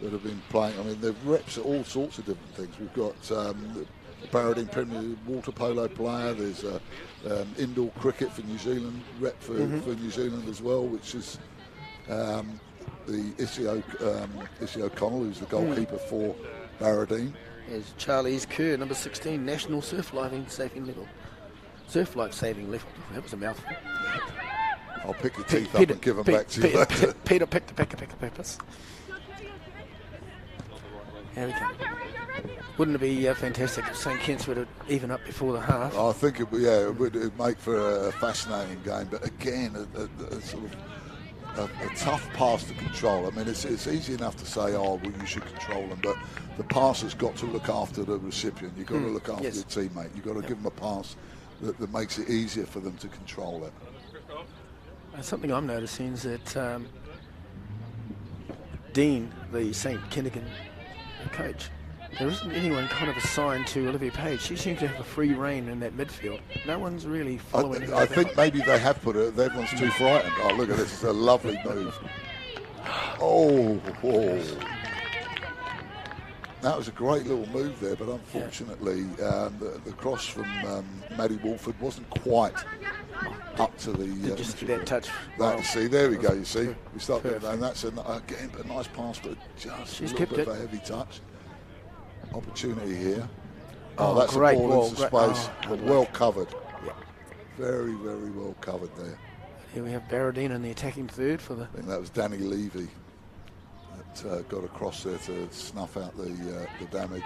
that have been playing. I mean, they're reps at all sorts of different things. We've got the Barradine Premier water polo player. There's indoor cricket for New Zealand, rep for New Zealand as well, which is the Issy O'Connell, who's the goalkeeper for Barradine. There's Charlie's Kerr, number 16, National Surf Life Saving Level. Surf Life Saving Level. That was a mouthful. I'll pick your teeth up and give them back to you later. Peter, pick the pack of peppers. There we go. Wouldn't it be fantastic if St Kitts would even up before the half? I think it would make for a fascinating game, but again, a sort of a tough pass to control. I mean, it's easy enough to say, well, you should control them, but the passer's got to look after the recipient. You've got to look after your teammate. You've got to give them a pass that makes it easier for them to control it. Something I'm noticing is that Dean, the St Kentigern coach, there isn't anyone kind of assigned to Olivia Page. She seems to have a free rein in that midfield. No one's really following her. I think maybe they have put it. Everyone's too frightened. Oh, look at this. It's a lovely move. Oh. That was a great little move there, but unfortunately the cross from Maddie Wolford wasn't quite up to the... just that touch. See, there we go, you see. We start there, and that's again a nice pass, but just a little bit of a heavy touch. Opportunity here. Oh, that's a ball into space, but well covered. Yeah. Very, very well covered there. Here we have Barradine in the attacking third for the... I think that was Danny Levy. Got across there to snuff out the damage.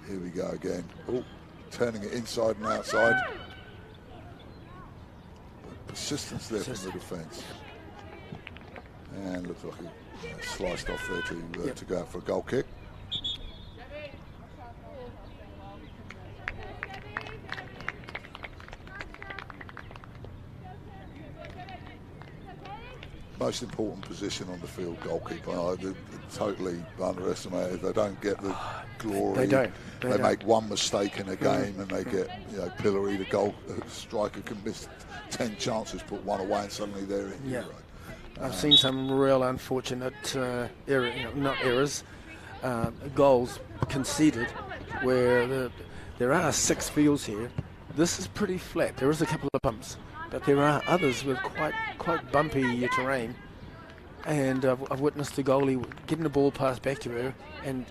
Here we go again. Oh, turning it inside and outside. But persistence there from the defence. And looks like he sliced off there to go out for a goal kick. Most important position on the field, goalkeeper. They're totally underestimated. They don't get the glory. They make one mistake in a game and they get pilloried. A striker can miss 10 chances, put one away, and suddenly they're a hero. I've seen some real unfortunate goals conceded, where there are 6 fields here. This is pretty flat. There is a couple of bumps, but there are others with quite bumpy terrain. And I've witnessed the goalie getting the ball passed back to her, and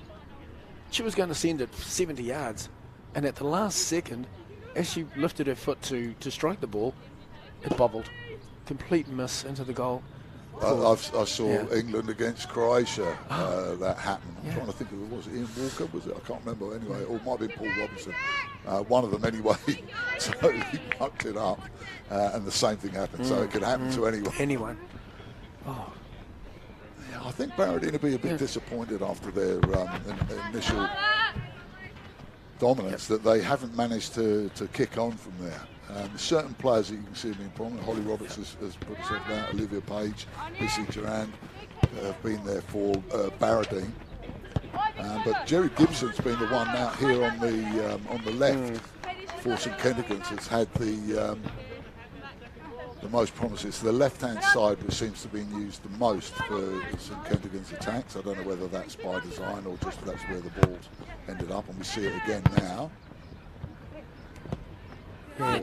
she was going to send it 70 yards. And at the last second, as she lifted her foot to strike the ball, it bobbled. Complete miss into the goal. I saw England against Croatia. That happened. I'm trying to think of it. Was it Ian Walker? Was it? I can't remember. Anyway, or it might have been Paul Robinson. One of them anyway. Totally mucked it up, and the same thing happened. So it could happen to anyone. Anyone. Oh. Yeah, I think Barradine will be a bit disappointed after their initial dominance that they haven't managed to kick on from there. Certain players that you can see being prominent. Holly Roberts has put herself down. Olivia Page, Missy Durand have been there for Barradine. But Jerry Gibson's been the one out here on the left for St Kentigern's has had the most promises. The left-hand side, which seems to be used the most for St Kentigern's attacks. I don't know whether that's by design or just that's where the ball's ended up, and we see it again now.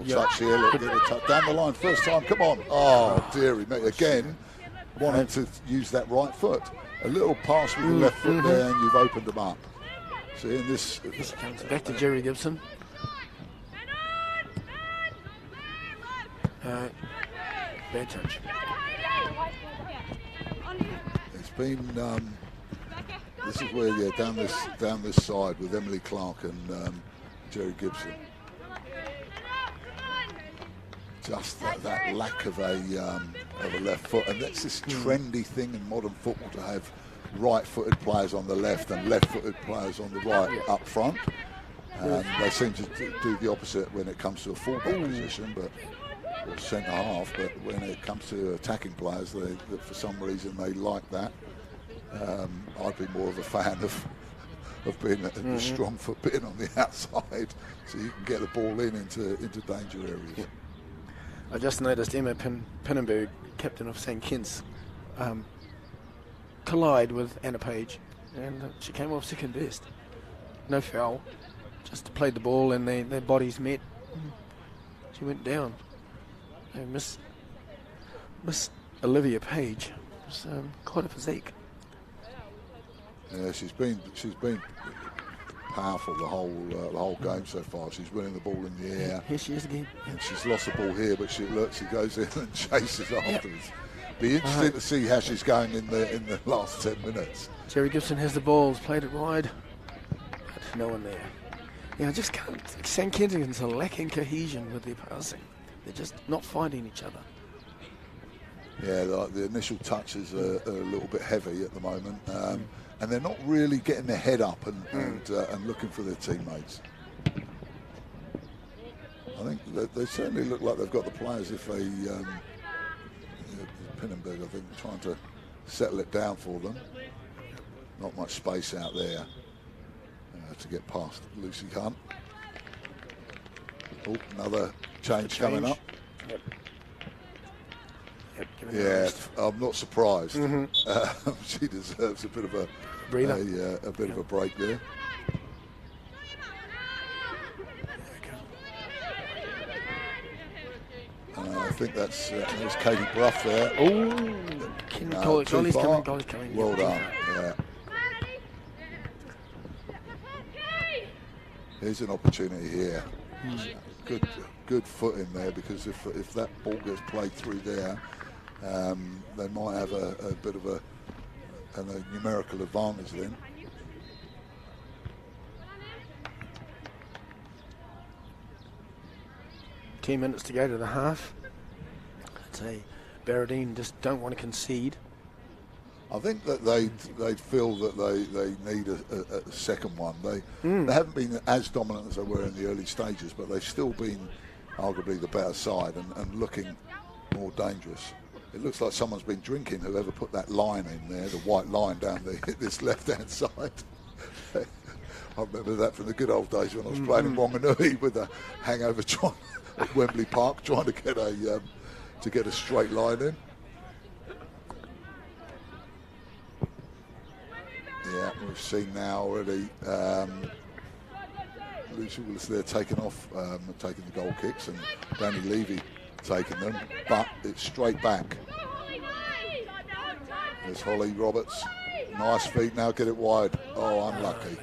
Touch here, look, little touch down the line, first time, come on. Oh, dearie me, again, wanting to use that right foot. A little pass with the left foot there, and you've opened them up. See, in this comes back to Jerry Gibson. Bad touch. It's been, this is where, down this side with Emily Clark and Jerry Gibson. Just that lack of a left foot, and that's this trendy thing in modern football to have right-footed players on the left and left-footed players on the right up front. They seem to do the opposite when it comes to a fullback position, or centre half. But when it comes to attacking players, for some reason they like that. I'd be more of a fan of being a strong foot being on the outside, so you can get the ball into danger areas. Yeah. I just noticed Emma Pinnenberg, captain of St Kitts, collide with Anna Page, and she came off second best. No foul, just played the ball and their bodies met. She went down. And Miss Olivia Page was quite a physique. Yeah, she's been powerful the whole game so far. She's winning the ball in the air. Here she is again. And she's lost the ball here, but she goes in and chases afterwards. Be interesting to see how she's going in the last 10 minutes. Jerry Gibson has the balls, played it wide, but no one there. Yeah, I just can't. St Kentigern's are lacking cohesion with their passing. They're just not finding each other. Yeah, the initial touches are a little bit heavy at the moment. And they're not really getting their head up and looking for their teammates. I think they certainly look like they've got the players if they, Pinnenberg, I think, trying to settle it down for them. Not much space out there to get past Lucy Hunt. Oh, another change coming up. Yep. Yeah, I'm not surprised. She deserves a bit of a breather, a bit of a break there. I think that's Katie Bruff there. Oh, Golly's coming. Well done. Yeah. Here's an opportunity here. Good foot in there, because if that ball gets played through there, they might have a bit of a numerical advantage then. Ten minutes to go to the half. I'd say Barradine just don't want to concede. I think that they feel that they need a second one. They haven't been as dominant as they were in the early stages, but they've still been arguably the better side and looking more dangerous. It looks like someone's been drinking, whoever put that line in there, the white line down this left-hand side. I remember that from the good old days when I was playing in Wanganui with a hangover at Wembley Park, trying to get a straight line in. We've seen now already Lucy Willis there taking off, taking the goal kicks, and Danny Levy taking them, but it's straight back. There's Holly Roberts. Nice feet, now get it wide. Oh, unlucky.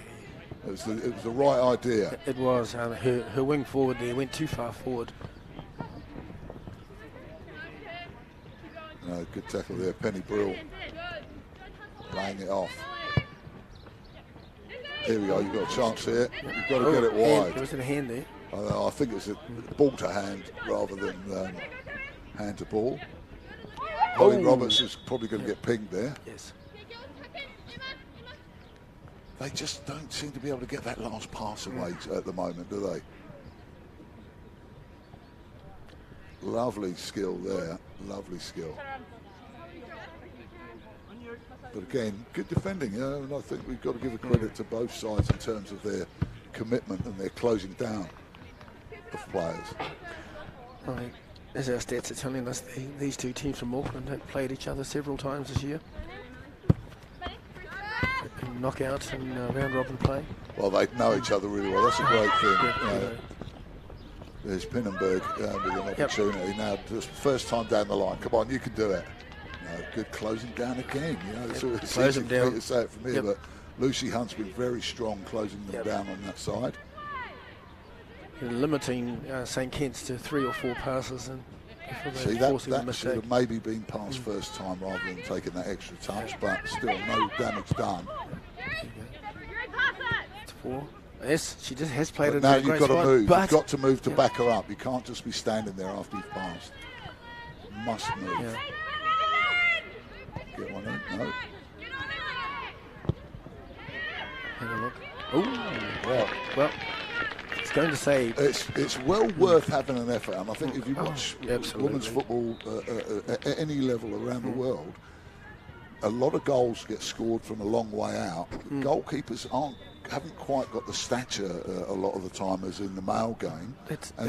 It was the right idea. It was. Her wing forward there went too far forward. No, good tackle there. Penny Brill laying it off. Here we go, you've got a chance here. You've got to get it wide. There was a hand there. I think it's a ball to hand rather than hand to ball. Holly Roberts is probably going to get pinged there. Yes. They just don't seem to be able to get that last pass away at the moment, do they? Lovely skill there, lovely skill. But again, good defending, and I think we've got to give a credit to both sides in terms of their commitment and their closing down of players. Right. As our stats are telling us, these two teams from Auckland have played each other several times this year. In knockouts and round robin play. Well, they know each other really well. That's a great thing. There's Pinnenberg with an opportunity now. Just first time down the line. Come on, you can do it. Good closing down again. It's easy for me to say it from here, but Lucy Hunt's been very strong closing them down on that side. Limiting St Kitts to 3 or 4 passes, and see that should have maybe been passed first time rather than taking that extra touch, but still no damage done. It's 4. Yes, she just has played it. Now you've got to move. You've got to move to back her up. You can't just be standing there after you've passed. You must move. Yeah. Get one in. No. Have a look. Oh, well. Going to say it's well worth having an effort, and I think if you watch women's football at any level around the world, a lot of goals get scored from a long way out. Goalkeepers haven't quite got the stature a lot of the time as in the male game,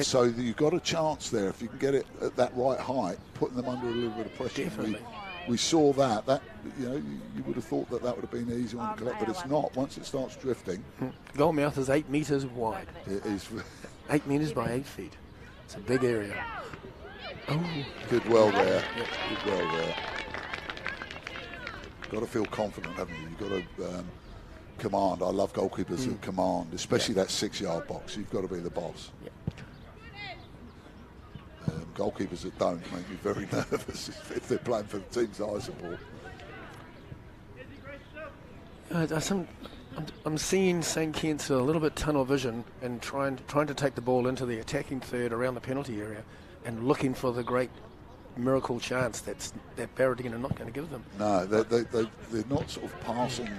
so you've got a chance there if you can get it at that right height, putting them under a little bit of pressure. Definitely. We saw that you would have thought that would have been an easy one to collect, but it's not. Once it starts drifting. Goalmouth is 8 metres wide. It is 8 metres by 8 feet. It's a big area. Oh, good well there. Good well there. Got to feel confident, haven't you? You've got to command. I love goalkeepers that command, especially that 6-yard box. You've got to be the boss. Yep. Goalkeepers that don't make me very nervous if they're playing for the teams that I support. I'm seeing St Kitts a little bit tunnel vision and trying to take the ball into the attacking third around the penalty area and looking for the great miracle chance that Barradine are not going to give them. No, they're not sort of passing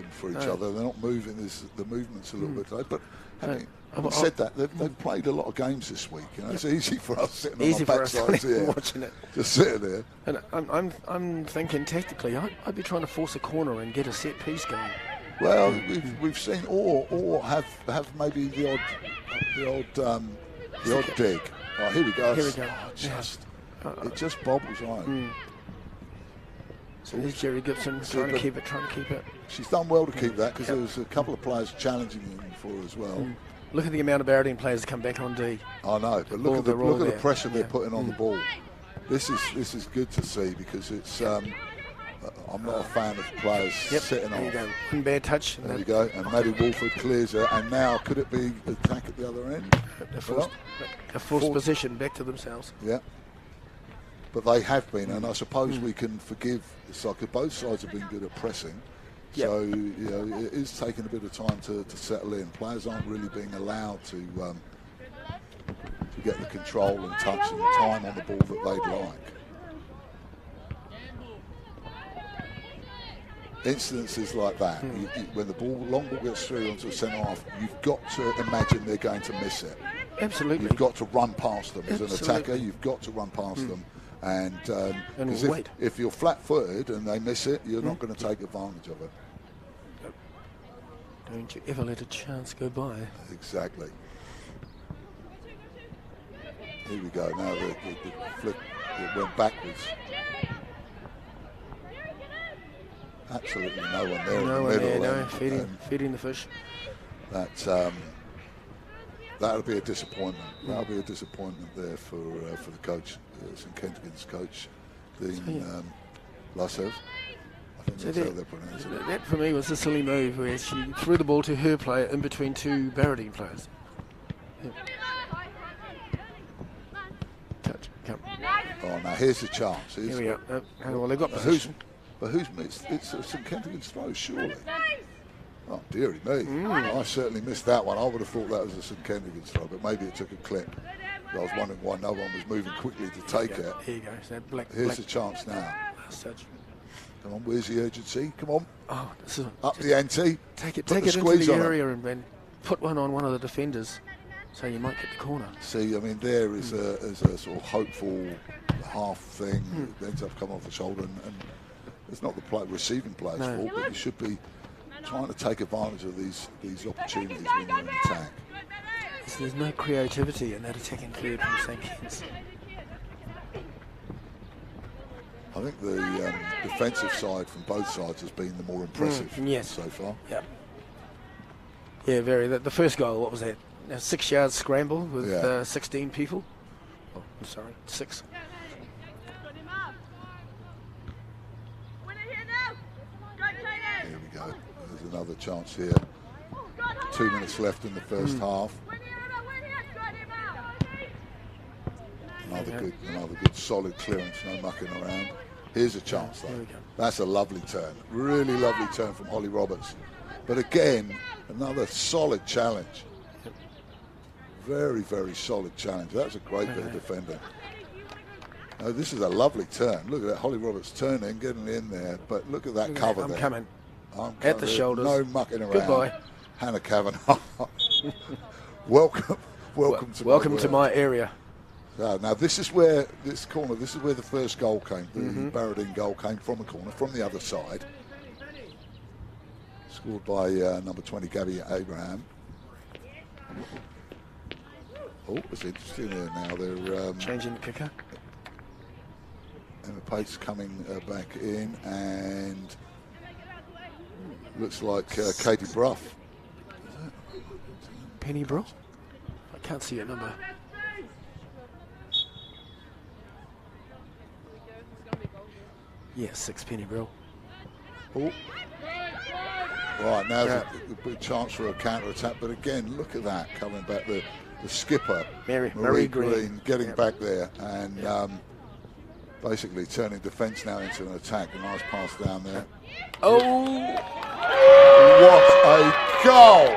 for each other. They're not moving. The movement's a little bit late, but having said that, they've played a lot of games this week. It's easy for us sitting on our backsides here, watching it, just sitting there. And I'm thinking tactically, I'd be trying to force a corner and get a set piece going. Well, we've seen or have maybe the odd dig. Oh, here we go. Here we go. It just bobbles on. So there's Jerry Gibson trying to keep it. She's done well to keep that because there was a couple of players challenging him for her as well. Look at the amount of Barradine players that come back on D. I know, but look at the pressure they're putting on the ball. This is good to see because it's. I'm not a fan of players sitting on. There you go. One bad touch. There you go. And Maddie Wolford clears her. And now, could it be attack at the other end? A forced position back to themselves. Yeah. But they have been, and I suppose we can forgive the soccer. Both sides have been good at pressing. Yep. So, it is taking a bit of time to settle in. Players aren't really being allowed to get the control and touch and the time on the ball that they'd like. Incidences like that, when the long ball gets through onto a centre-half, you've got to imagine they're going to miss it. Absolutely. You've got to run past them as an attacker. You've got to run past them. And if you're flat-footed and they miss it, you're not going to take advantage of it. Don't you ever let a chance go by. Exactly. Here we go. Now the flick went backwards. absolutely no one there No in one the there, middle. no, feeding the fish. That'll be a disappointment. That'll be a disappointment there for the coach, St Kentigern's coach, Dean Lassev. I think that's how they're pronouncing it. That for me was a silly move where she threw the ball to her player in between two Barradine players. Yeah. Touch, come. Oh, now here's the chance. Here we go. Well, they've got But position. who's missed? It's St Kentigern's throw, surely. Oh, dearie me. I certainly missed that one. I would have thought that was a St Kentigern's throw, but maybe it took a clip. I was wondering why no one was moving quickly to take it. Here you go. So Here's the chance now. Touch. Come on, where's the urgency? Come on. Oh, this is Up the ante. take it Put into squeeze the on it. area and then put one on one of the defenders, so you might get the corner. See, I mean, there is a sort of hopeful half thing. It ends up coming off the shoulder, and it's not the receiving player's fault, but you should be trying to take advantage of these opportunities when you're in attack. So there's no creativity in that attacking third from St Kitts. I think the defensive side from both sides has been the more impressive yes. so far. Yeah. Yeah, very. The first goal, what was that? A 6-yard scramble with 16 people. Oh, I'm sorry, 6. Here we go. There's another chance here. 2 minutes left in the first half. Another good solid clearance, no mucking around. Here's a chance though. That's a lovely turn. Really lovely turn from Holly Roberts. But again, another solid challenge. Very, very solid challenge. That's a great bit of defending. Now, this is a lovely turn. Look at that. Holly Roberts turning, getting in there. But look at that cover there. I'm coming. at the shoulders. No mucking around. Goodbye. Hannah Kavanagh. welcome to my area. Now this is where this is where the first goal came. The Barradine goal came from a corner, from the other side. Scored by number 20, Gabby Abraham. Oh, it's interesting there now. They're changing the kicker. Emma Pate's coming back in, and looks like Katie Bruff. Penny Brill? I can't see a number. Yes, 6 Penny Brill. Oh. Right, now's a big chance for a counter-attack, but again, look at that, coming back, the skipper, Marie Green, getting back there, and basically turning defence now into an attack. A nice pass down there. Oh! What a goal!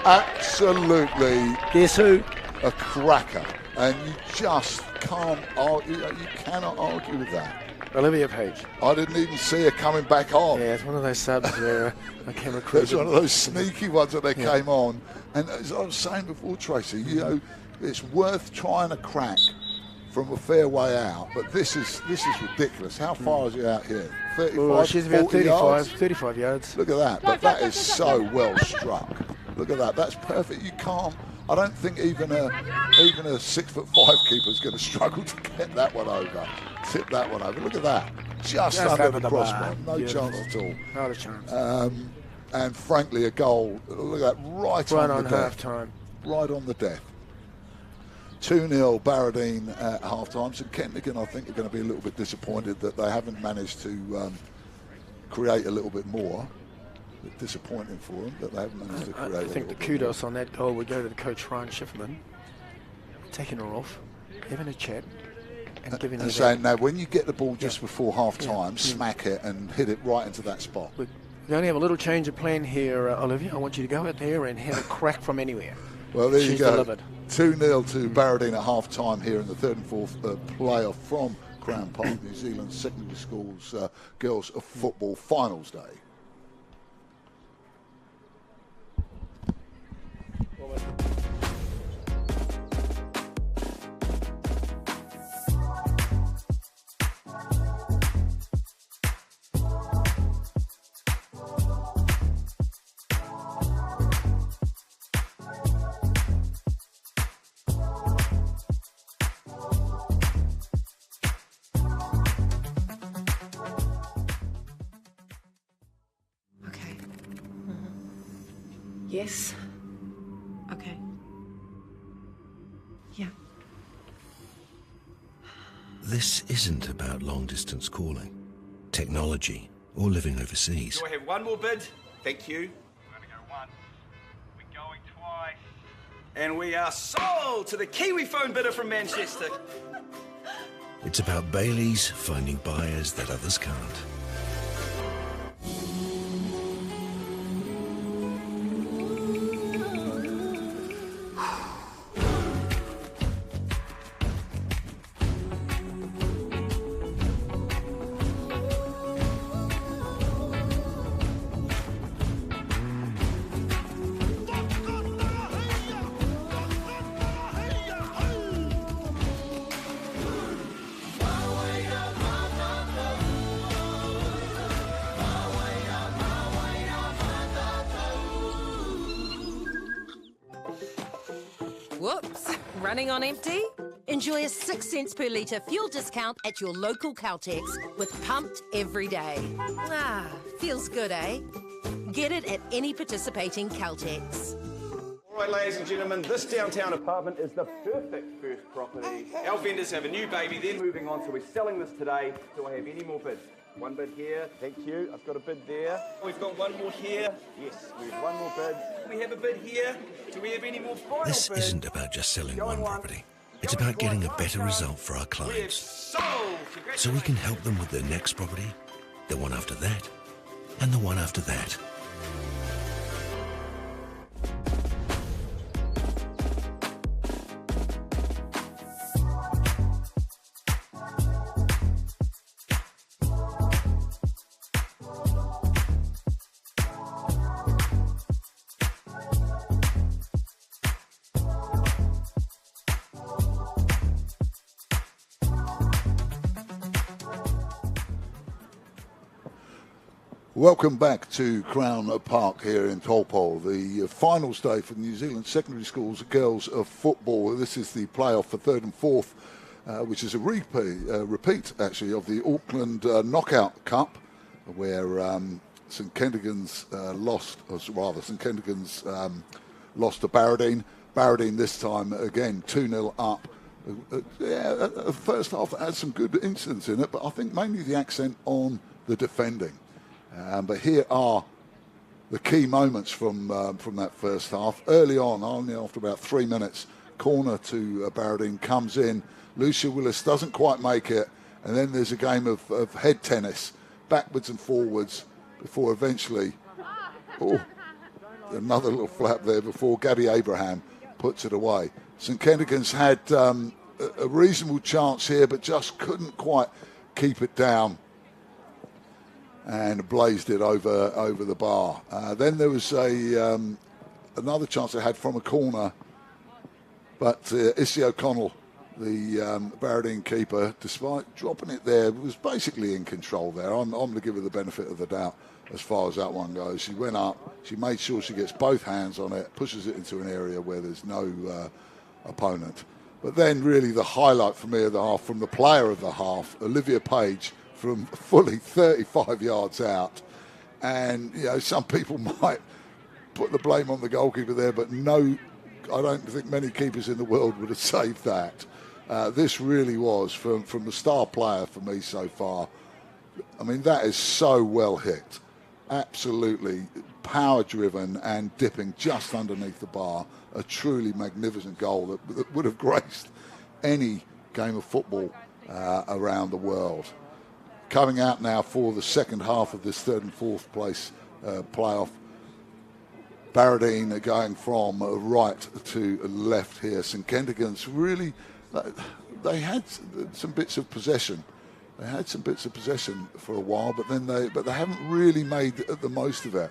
Absolutely. Guess who? A cracker, and you just can't argue. You cannot argue with that. Olivia Page. I didn't even see her coming back on. Yeah, it's one of those subs where a camera crew. It's one of those sneaky ones that they came on. And as I was saying before, Tracy, you know, it's worth trying to crack from a fair way out, but this is ridiculous. How far is it out here? 35, well, she's about 35 yards. Look at that, but that is so well struck. Look at that, that's perfect. You can't. I don't think even a 6'5" keeper is going to struggle to get that one over, tip that one over. Look at that, just under the crossbar, no chance at all. Not a chance. And frankly, a goal. Look at that, right on the half death. time. Right on the death. 2-0 Barradine at half time. St Kentigern, I think, are going to be a little bit disappointed that they haven't managed to create a little bit more. A bit disappointing for them that they haven't managed to create. I think the kudos on that goal would go to the coach, Ryan Schiffman, taking her off, having a chat, and giving her. And saying, now, when you get the ball just before half time, smack it and hit it right into that spot. We only have a little change of plan here, Olivia. I want you to go out there and have a crack from anywhere. Well, there you go. Delivered. 2-0 to Barradine at half time here in the third and fourth playoff from Crown Park, New Zealand Secondary Schools Girls Football Finals Day. Yes. Okay. Yeah. This isn't about long-distance calling, technology, or living overseas. Do I have one more bid? Thank you. We're going to go once. We're going twice. And we are sold to the Kiwi phone bidder from Manchester. It's about Bailey's finding buyers that others can't. Whoops, running on empty? Enjoy a 6 cents per litre fuel discount at your local Caltex with Pumped every day. Ah, feels good, eh? Get it at any participating Caltex. All right, ladies and gentlemen, this downtown apartment is the perfect first property. Our vendors have a new baby, then moving on, so we're selling this today. Do I have any more bids? One bid here, thank you. I've got a bid there. We've got one more here. Yes, we have one more bid. We have a bid here. Do we have any more final bids? This isn't about just selling one property. It's about getting a better result for our clients. Sold! So we can help them with their next property, the one after that, and the one after that. Welcome back to Crown Park here in Taupo, the finals day for the New Zealand Secondary Schools Girls of Football. This is the playoff for third and fourth, which is a repeat actually of the Auckland Knockout Cup, where St Kentigern's lost to Barradine. Barradine this time again 2-0 up. The first half had some good incidents in it, but I think mainly the accent on the defending. But here are the key moments from that first half. Early on, only after about 3 minutes, corner to Barradine comes in. Lucia Willis doesn't quite make it, and then there's a game of head tennis, backwards and forwards, before eventually, another little flap there before Gabby Abraham puts it away. St Kentigern's had a reasonable chance here, but just couldn't quite keep it down and blazed it over the bar. Then there was another chance they had from a corner, but Issy O'Connell, the Barradine keeper, despite dropping it there, was basically in control there. I'm going to give her the benefit of the doubt as far as that one goes. She went up, she made sure she gets both hands on it, pushes it into an area where there's no opponent. But then really the highlight for me of the half, from the player of the half, Olivia Page, from fully 35 yards out. And, you know, some people might put the blame on the goalkeeper there, but no, I don't think many keepers in the world would have saved that. This really was, from the star player for me so far. I mean, that is so well hit. Absolutely power-driven and dipping just underneath the bar. A truly magnificent goal that would have graced any game of football around the world. Coming out now for the second half of this third and fourth place playoff. Barradine are going from right to left here. St Kentigern's really, they had some bits of possession. They had some bits of possession for a while, but they haven't really made the most of it.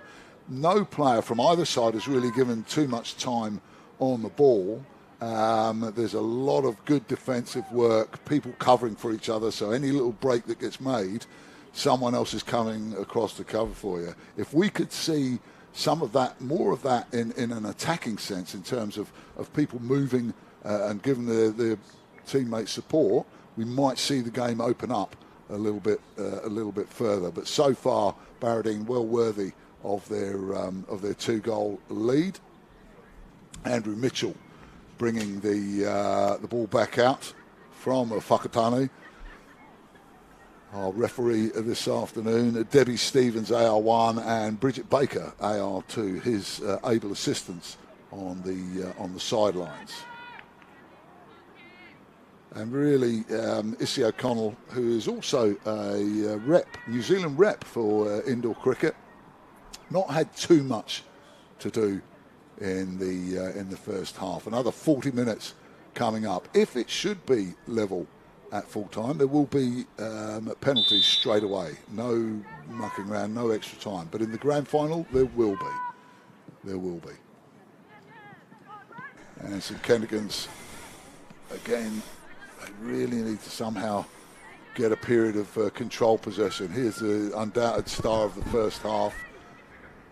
No player from either side has really given too much time on the ball. There's a lot of good defensive work, people covering for each other, so any little break that gets made, someone else is coming across to cover for you. If we could see some of that, more of that in an attacking sense, in terms of people moving and giving their teammates support, we might see the game open up a little bit further. But so far, Barradine well worthy of their 2-goal lead. Andrew Mitchell bringing the ball back out from Whakatane. Our referee this afternoon, Debbie Stevens, AR1, and Bridget Baker, AR2, his able assistants on the sidelines. And really, Issy O'Connell, who is also a New Zealand rep for indoor cricket, not had too much to do in the first half. Another 40 minutes coming up. If it should be level at full time, there will be penalties straight away. No mucking around, no extra time. But in the grand final, there will be. There will be. And St Kentigern's, again, they really need to somehow get a period of control possession. Here's the undoubted star of the first half.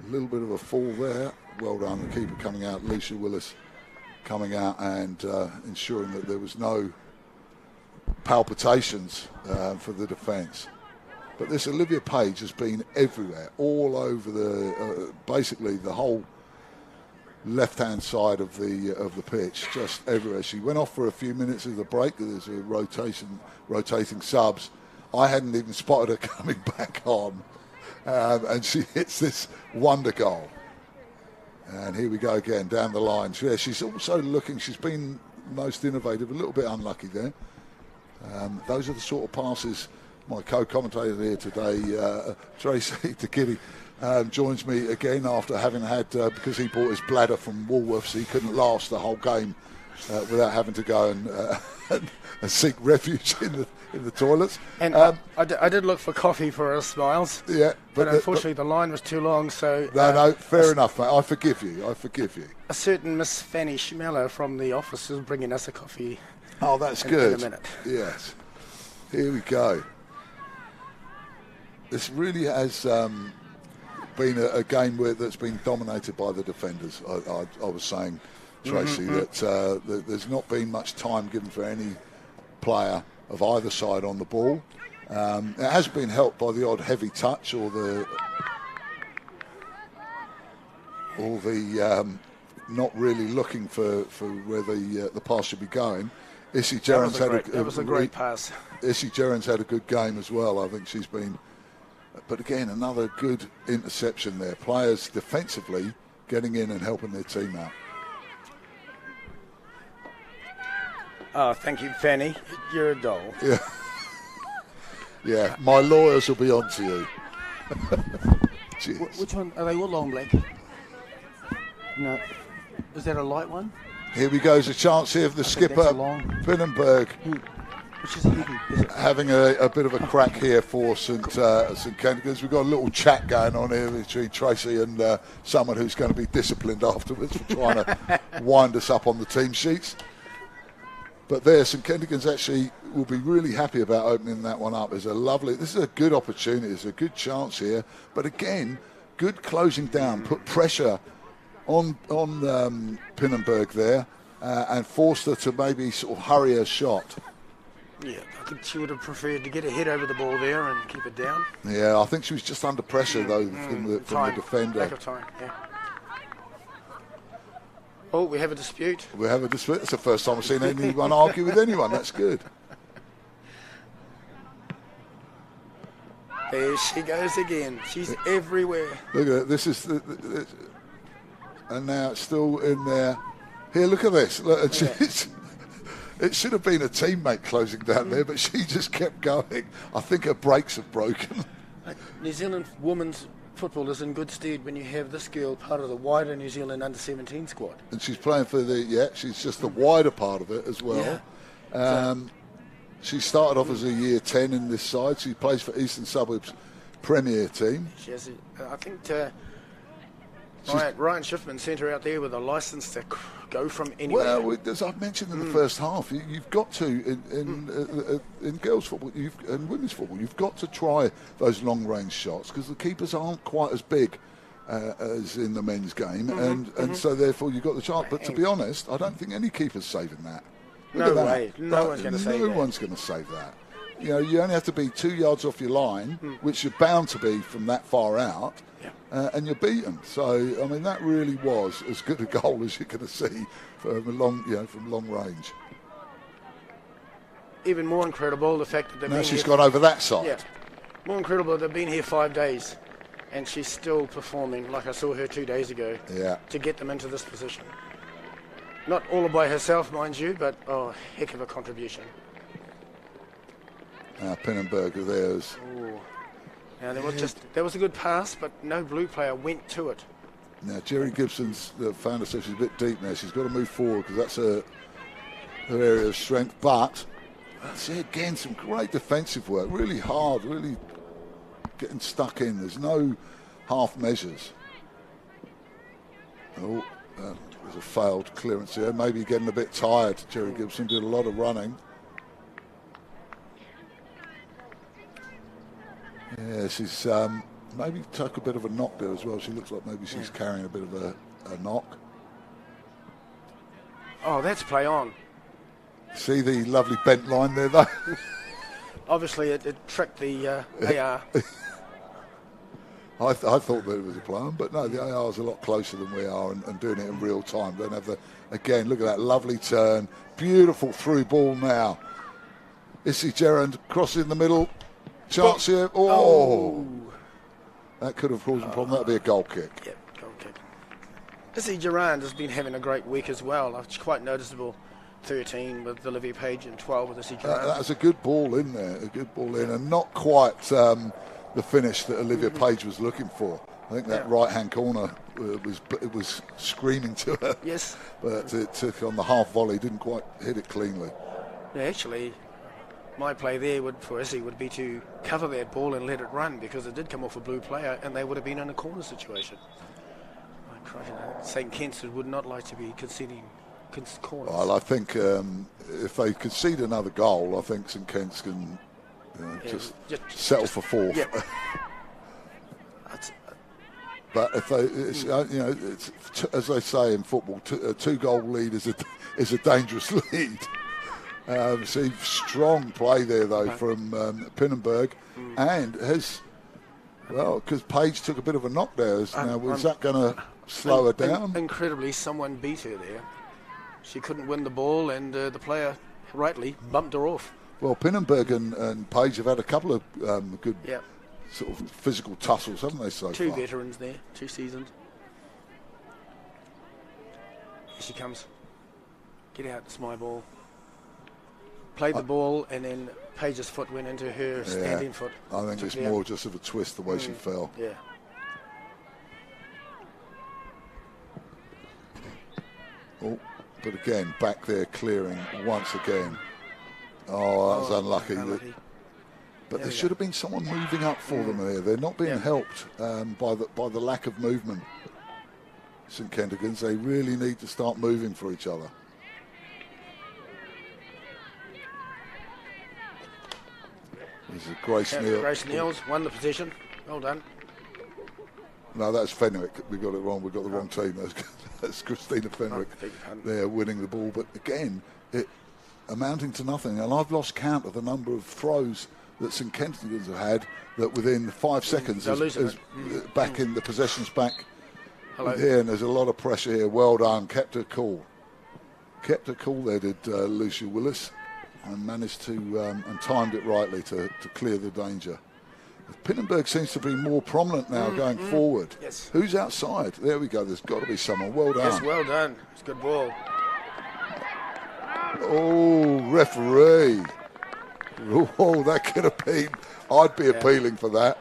A little bit of a fall there. Well done, the keeper coming out, Lucia Willis coming out and ensuring that there was no palpitations for the defence. But this Olivia Page has been everywhere, all over basically the whole left-hand side of the pitch, just everywhere. She went off for a few minutes of the break. There's a rotating subs. I hadn't even spotted her coming back on, and she hits this wonder goal. And here we go again down the line. Yeah, she's also looking. She's been most innovative. A little bit unlucky there. Those are the sort of passes. My co-commentator here today, Tracy DeGiddy, joins me again after having had, because he bought his bladder from Woolworths, he couldn't last the whole game without having to go and seek refuge in the toilets. And I did look for coffee for us, Miles. Yeah. But unfortunately the line was too long, so... No, fair enough, mate. I forgive you. A certain Miss Fanny Schmeller from the office is bringing us a coffee. Oh, that's good. In a minute. Yes. Here we go. This really has been a game that's been dominated by the defenders. I was saying, Tracy, that there's not been much time given for any player of either side on the ball. It has been helped by the odd heavy touch or the not really looking for where the pass should be going. Issy Gerrans that was a great pass. Issy Gerrans had a good game as well. I think she's been, but again, another good interception there. Players defensively getting in and helping their team out. Oh, thank you, Fanny. You're a doll. Yeah. Yeah, my lawyers will be on to you. Which one? Are they all long black? No. Is that a light one? Here we go. There's a chance here of the skipper, Pinnenberg, which is heavy. having a bit of a crack here for St Kentigern's. We've got a little chat going on here between Tracy and someone who's going to be disciplined afterwards for trying to wind us up on the team sheets. But there, St Kentigern's actually will be really happy about opening that one up. This is a good opportunity. It's a good chance here. But again, good closing down. Put pressure on Pinnenberg there and forced her to maybe sort of hurry her shot. Yeah, I think she would have preferred to get her head over the ball there and keep it down. Yeah, I think she was just under pressure though from the defender. Lack of time, yeah. Oh, we have a dispute. We have a dispute. It's the first time I've seen anyone argue with anyone. That's good. There she goes again. She's everywhere. Look at it. This is and now it's still in there. Here, look at this. Look, it should have been a teammate closing down there, but she just kept going. I think her brakes have broken. New Zealand women's football is in good stead when you have this girl part of the wider New Zealand under-17 squad. And she's playing for she's just the wider part of it as well. Yeah. She started off as a year 10 in this side. She plays for Eastern Suburbs Premier team. She has, I think, Ryan Schiffman sent her out there with a licence to go from anywhere. Well, as I mentioned in the first half, you've got to, in girls' football and women's football, you've got to try those long-range shots because the keepers aren't quite as big as in the men's game, and so therefore you've got the chance. But to be honest, I don't think any keeper's saving that. No way. No one's going to save that. No one's going to save that. you know, you only have to be 2 yards off your line, which you're bound to be from that far out, and you're beaten. So, I mean, that really was as good a goal as you're going to see from long range. Even more incredible, the fact that they've Now been she's here, gone over that side. Yeah, more incredible, they've been here 5 days, and she's still performing like I saw her 2 days ago. Yeah. To get them into this position. Not all by herself, mind you, but heck of a contribution. Pinnenberger there's. Now there was a good pass, but no blue player went to it. Now Jerry Gibson's found herself, she's a bit deep now. She's got to move forward because that's her area of strength. But see again, some great defensive work. Really hard, really getting stuck in. There's no half measures. Oh, there's a failed clearance here. Maybe getting a bit tired. Jerry Gibson did a lot of running. Yeah, she's maybe took a bit of a knock there as well. She looks like maybe she's carrying a bit of a knock. Oh, that's play on. See the lovely bent line there, though? Obviously, it tricked the AR. I thought that it was a play on, but no, the AR is a lot closer than we are and doing it in real time. Don't have again, look at that lovely turn. Beautiful through ball now. Issy Gerrand crossing the middle. Chance here. Oh. That could have caused a problem. That would be a goal kick. Yep, goal kick. Issy Gerrand has been having a great week as well. It's quite noticeable. 13 with Olivia Page and 12 with Issy Gerrand. That was a good ball in there. A good ball in, and not quite the finish that Olivia Page was looking for. I think that right-hand corner was screaming to her. Yes. But it took on the half volley, didn't quite hit it cleanly. Yeah, actually, my play there for Issy would be to cover that ball and let it run because it did come off a blue player and they would have been in a corner situation. St. Kitts would not like to be conceding corners. Well, I think if they concede another goal, I think St. Kitts can just settle for fourth. Yeah. But if they, it's as they say in football, a two-goal lead is a dangerous lead. See, strong play there though from Pinnenberg, and because Page took a bit of a knock there. Now, is that going to slow her down? Incredibly, someone beat her there. She couldn't win the ball, and the player rightly bumped her off. Well, Pinnenberg and Page have had a couple of good sort of physical tussles, haven't they, so far? Two veterans there, 2 seasons. Here she comes. Get out, it's my ball. Played the ball, and then Page's foot went into her standing foot. I think it's more just of a twist the way she fell. Yeah. Oh, but again, back there clearing once again. Oh, that was unlucky. But there should have been someone moving up for them there. They're not being helped by the lack of movement. St. Kentigans, they really need to start moving for each other. This is Grace Neal. Grace Neal's won the possession. Well done. No, that's Fenwick. We got it wrong. We got the wrong team. That's Christina Fenwick. They're winning the ball, but again, it amounting to nothing. And I've lost count of the number of throws that St. Kentigans have had that within 5 seconds is back in the possession's back. Here, and there's a lot of pressure here. Well done. Kept her cool. Kept her cool there, did Lucia Willis, and managed to and timed it rightly to clear the danger. Pinnenberg seems to be more prominent now going forward. Yes. Who's outside? There we go. There's got to be someone. Well done. Yes, well done. It's a good ball. Oh, referee. Oh, that could have been. I'd be appealing for that.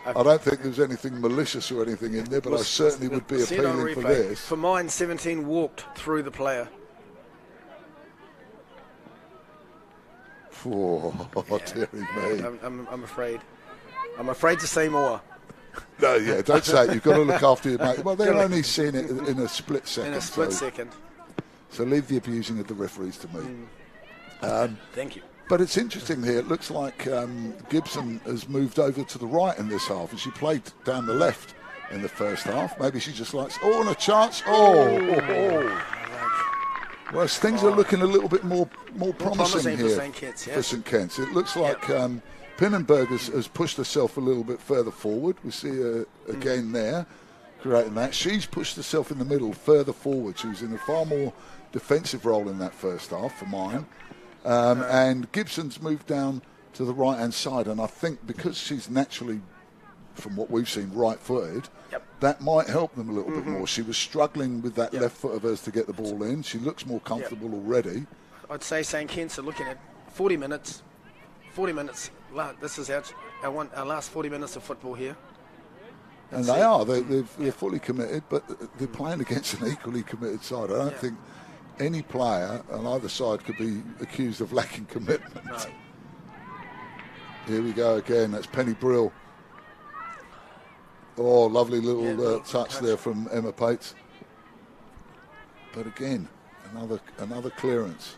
I don't think there's anything malicious or anything in there, but I certainly would be appealing for this. For mine, 17 walked through the player. Oh, dearie me. I'm afraid. I'm afraid to say more. No, don't say it. You've got to look after your mate. Well, they're only seeing it in a split second. In a split second. So leave the abusing of the referees to me. Thank you. But it's interesting here. It looks like Gibson has moved over to the right in this half, and she played down the left in the first half. Maybe she just likes, and a chance. Well, things are looking a little bit more promising here for St. Kitts. For St. Kitts. It looks like Pinnenberg has pushed herself a little bit further forward. We see her again there, creating that. She's pushed herself in the middle, further forward. She was in a far more defensive role in that first half for mine. And Gibson's moved down to the right-hand side, and I think because she's naturally, from what we've seen, right-footed, that might help them a little bit more. She was struggling with that left foot of hers to get the ball in. She looks more comfortable already. I'd say St. Kitts are looking at 40 minutes. 40 minutes. This is our last 40 minutes of football here. And they are. They're fully committed, but they're playing against an equally committed side. I don't think any player on either side could be accused of lacking commitment. No. Here we go again. That's Penny Brill. Oh, lovely little touch there from Emma Pates. But again, another clearance.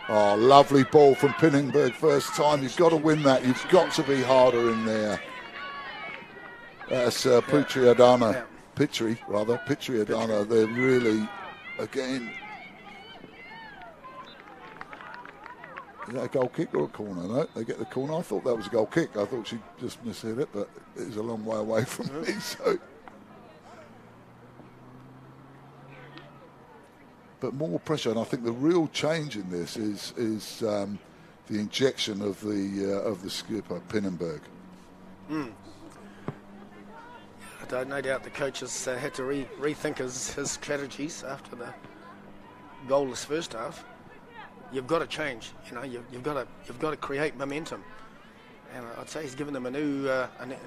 Oh, lovely ball from Pinnenberg first time. You've got to win that. You've got to be harder in there. That's Pitri Adana. They're really, again. Is that a goal kick or a corner? No, they get the corner. I thought that was a goal kick. I thought she just mishit it, but it was a long way away from me. So, but more pressure, and I think the real change in this is the injection of the skipper Pinnenberg. No doubt the coaches had to rethink his strategies after the goalless first half. You've got to change, you've got to create momentum, and I'd say he's given them a new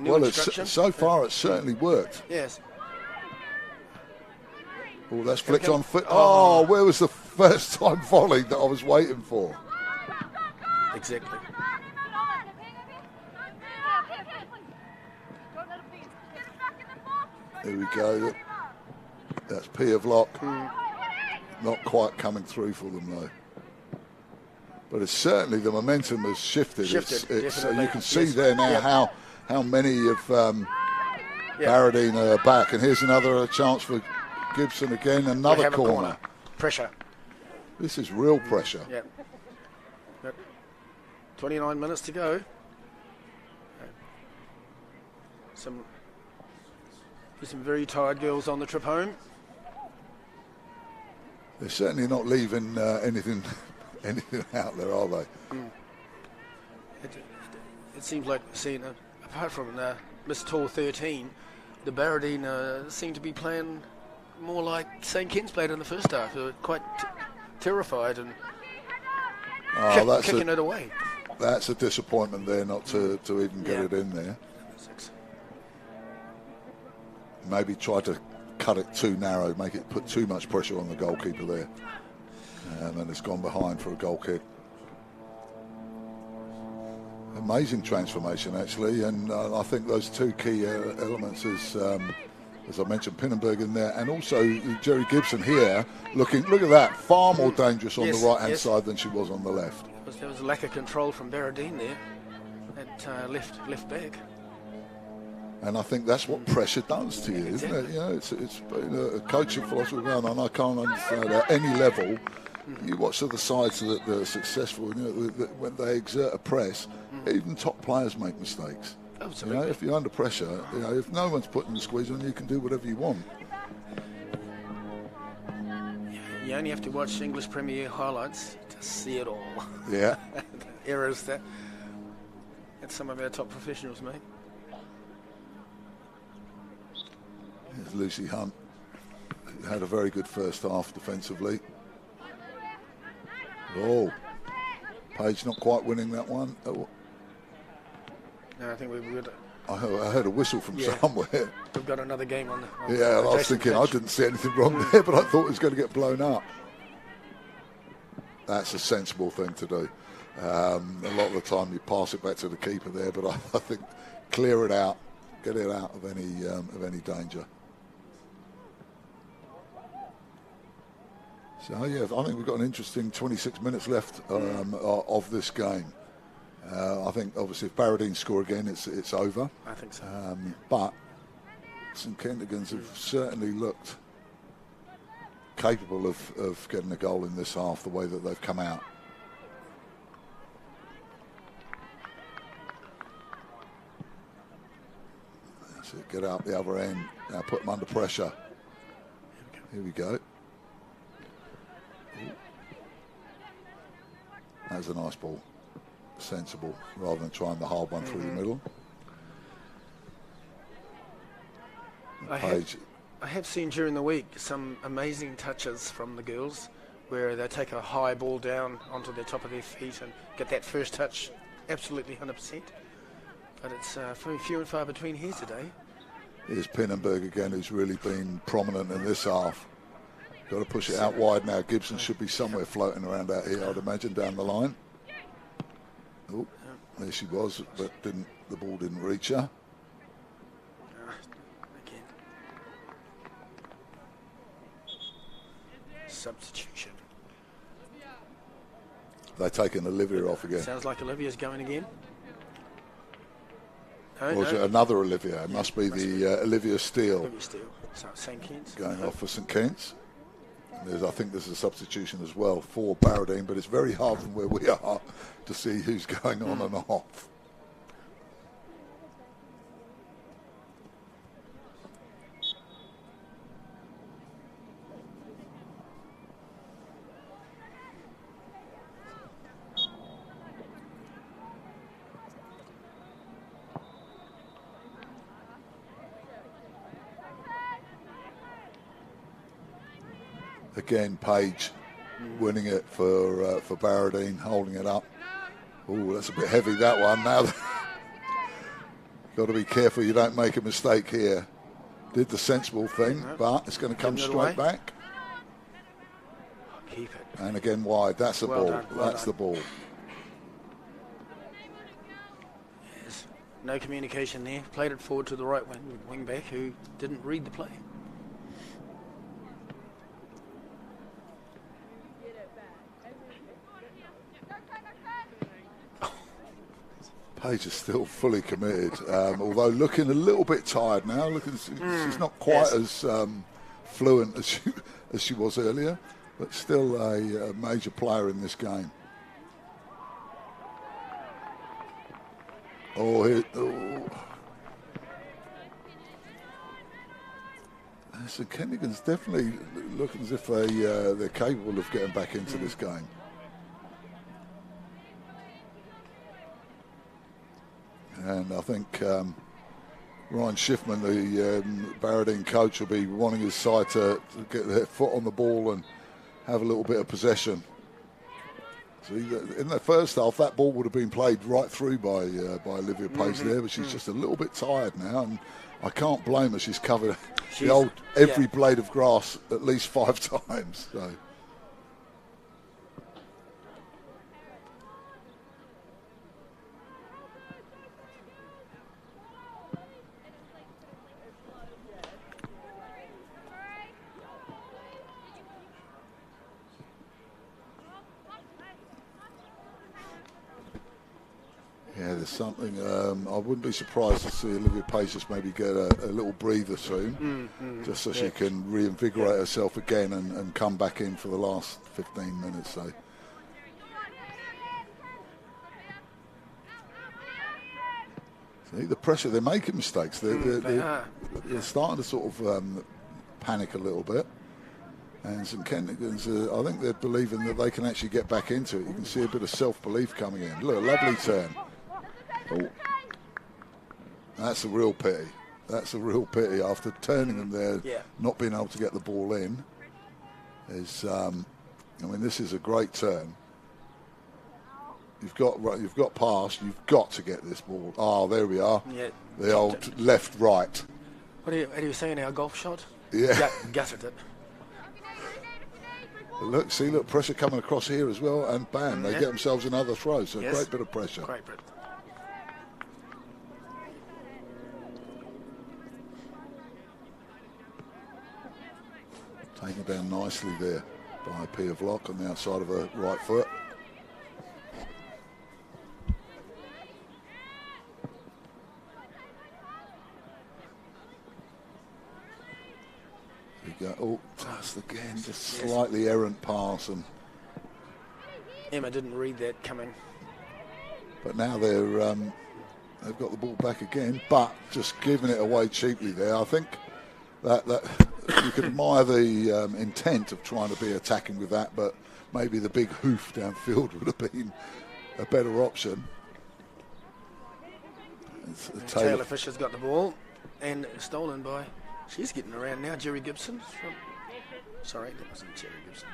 instruction. So far it's certainly worked. Yes. Oh, that's flicked on foot. Oh, where was the first time volley that I was waiting for? Exactly. Here we go. That's Pia Vlock. Not quite coming through for them though. But it's certainly the momentum has shifted. So you can see there now how many of Barradine are back. And here's another chance for Gibson again. Another corner. Pressure. This is real pressure. Yeah. 29 minutes to go. Some very tired girls on the trip home. They're certainly not leaving anything out there, are they? It seems like seeing, apart from Miss Tall 13, the Barradine seem to be playing more like St. Kitts played in the first half. They were quite terrified and kicking it away. That's a disappointment there, not to even get it in there. Maybe try to cut it too narrow, put too much pressure on the goalkeeper there. And it's gone behind for a goal kick. Amazing transformation, actually, and I think those two key elements is, as I mentioned, Pinnenberg in there, and also Jerry Gibson here. Look at that, far more dangerous on the right-hand side than she was on the left. There was a lack of control from Barradine there at left back. And I think that's what pressure does to you, isn't it? It's been a coaching philosophy around, and I can't understand at any level. You watch other sides that are successful, when they exert a press, even top players make mistakes. Absolutely. If you're under pressure, if no one's putting the squeeze on, you can do whatever you want. You only have to watch English Premier highlights to see it all. Yeah. The errors that some of our top professionals make. Here's Lucy Hunt, who had a very good first half defensively. Oh, Page not quite winning that one. Oh. No, I think we would. I heard a whistle from somewhere. We've got another game on the I was thinking, I didn't see anything wrong there, but I thought it was going to get blown up. That's a sensible thing to do. A lot of the time you pass it back to the keeper there, but I think clear it out, get it out of any danger. So I think we've got an interesting 26 minutes left of this game. I think obviously if Barradine score again, it's over. I think so. But St. Kentigans have certainly looked capable of getting a goal in this half, the way that they've come out. That's it, get out the other end. Now put them under pressure. Here we go. Ooh. That's a nice ball. Sensible, rather than trying the hard one through the middle. I have seen during the week some amazing touches from the girls where they take a high ball down onto the top of their feet and get that first touch absolutely 100%. But it's very few and far between here today. Here's Pinnenberg again, who's really been prominent in this half. Got to push it out wide now. Gibson should be somewhere floating around out here, I'd imagine, down the line. Oh, there she was, but the ball didn't reach her. Again. Substitution. They're taking Olivia off again. Sounds like Olivia's going again. Or is it another Olivia? It must be the Olivia Steele. Olivia Steele. So St. Kitts. Going off for St. Kitts. I think there's a substitution as well for Barradine, but it's very hard from where we are to see who's going on and off. Again, Page winning it for Barradine, holding it up. Oh, that's a bit heavy, that one. Now, got to be careful you don't make a mistake here. Did the sensible thing, but it's going to come straight back. Keep it. And again, wide. That's the ball. That's the ball. Yes. No communication there. Played it forward to the right wing back who didn't read the play. Page is still fully committed, although looking a little bit tired now. She's not quite as fluent as she was earlier, but still a major player in this game. So Kennigan's definitely looking as if they're capable of getting back into this game. And I think Ryan Schiffman, the Barradine coach, will be wanting his side to get their foot on the ball and have a little bit of possession. So in the first half, that ball would have been played right through by Olivia Page there, but she's just a little bit tired now, and I can't blame her. She's covered every blade of grass at least 5 times. So. Yeah, there's something. I wouldn't be surprised to see Olivia Page just maybe get a little breather soon, just so she can reinvigorate herself again and come back in for the last 15 minutes. So. See the pressure, they're making mistakes. They're starting to sort of panic a little bit. And St. Kentigern's, I think they're believing that they can actually get back into it. You can see a bit of self-belief coming in. Look, lovely turn. Oh. That's a real pity. That's a real pity after turning them there, not being able to get the ball in. This is a great turn. You've got past. You've got to get this ball. Oh, there we are. Yeah, the old left right. What are you saying? Our golf shot? Yeah, gutted it. Look, pressure coming across here as well, and bam, they get themselves another throw. So great bit of pressure. Great bit. Taken down nicely there by Pia Vlock on the outside of her right foot. There you go. Oh, just again just slightly errant pass, and Emma didn't read that coming. but now they've got the ball back again, but just giving it away cheaply there. I think that you could admire the intent of trying to be attacking with that, but maybe the big hoof downfield would have been a better option. Taylor Fisher's got the ball and stolen by, she's getting around now, Jerry Gibson. Sorry, that wasn't Jerry Gibson.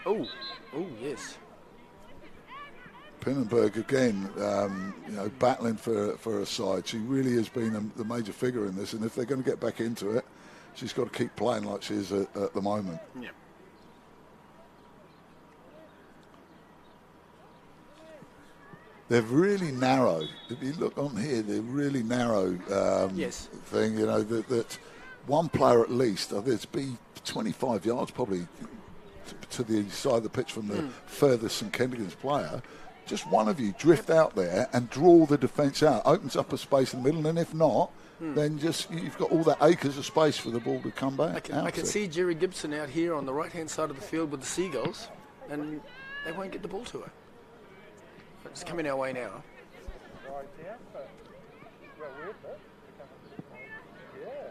Oh, yes. Pinnenberg again, battling for a side. She really has been the major figure in this, and if they're going to get back into it, she's got to keep playing like she is at the moment. Yeah. They're really narrow. If you look on here, they're really narrow thing. That one player at least, there'd be 25 yards probably to the side of the pitch from the furthest St Kentigern's player. Just one of you drift out there and draw the defence out. Opens up a space in the middle, and if not, then just you've got all that acres of space for the ball to come back. I can see Jerry Gibson out here on the right-hand side of the field with the Seagulls, and they won't get the ball to her. It's coming our way now.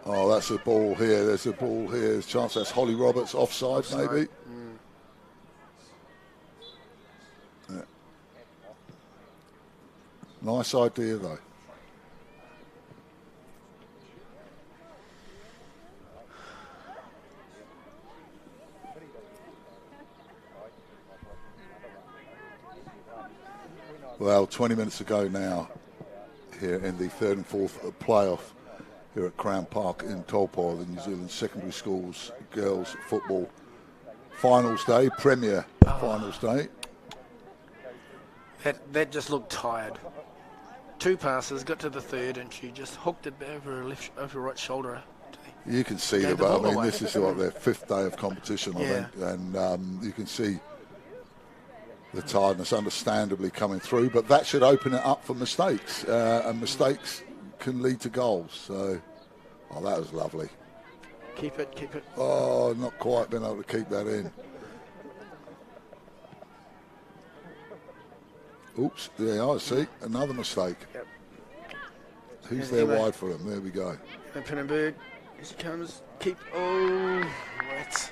Oh, that's a ball here. There's a ball here. There's a chance that's Holly Roberts offside. Maybe. Yeah. Nice idea, though. Well, 20 minutes ago now, here in the third and fourth playoff here at Crown Park in Taupo, the New Zealand Secondary Schools Girls Football Finals Day, Premier Finals Day. That just looked tired. 2 passes, got to the third, and she just hooked it over her right shoulder. You can see it, but I mean, this is like their 5th day of competition, I think, and you can see the tiredness understandably coming through, but that should open it up for mistakes, and mistakes can lead to goals. So, that was lovely. Keep it. Oh, not quite been able to keep that in. Oops, there I see, another mistake. Yep. Who's there wide for them? There we go. And Pinnenberg, here she comes. Right.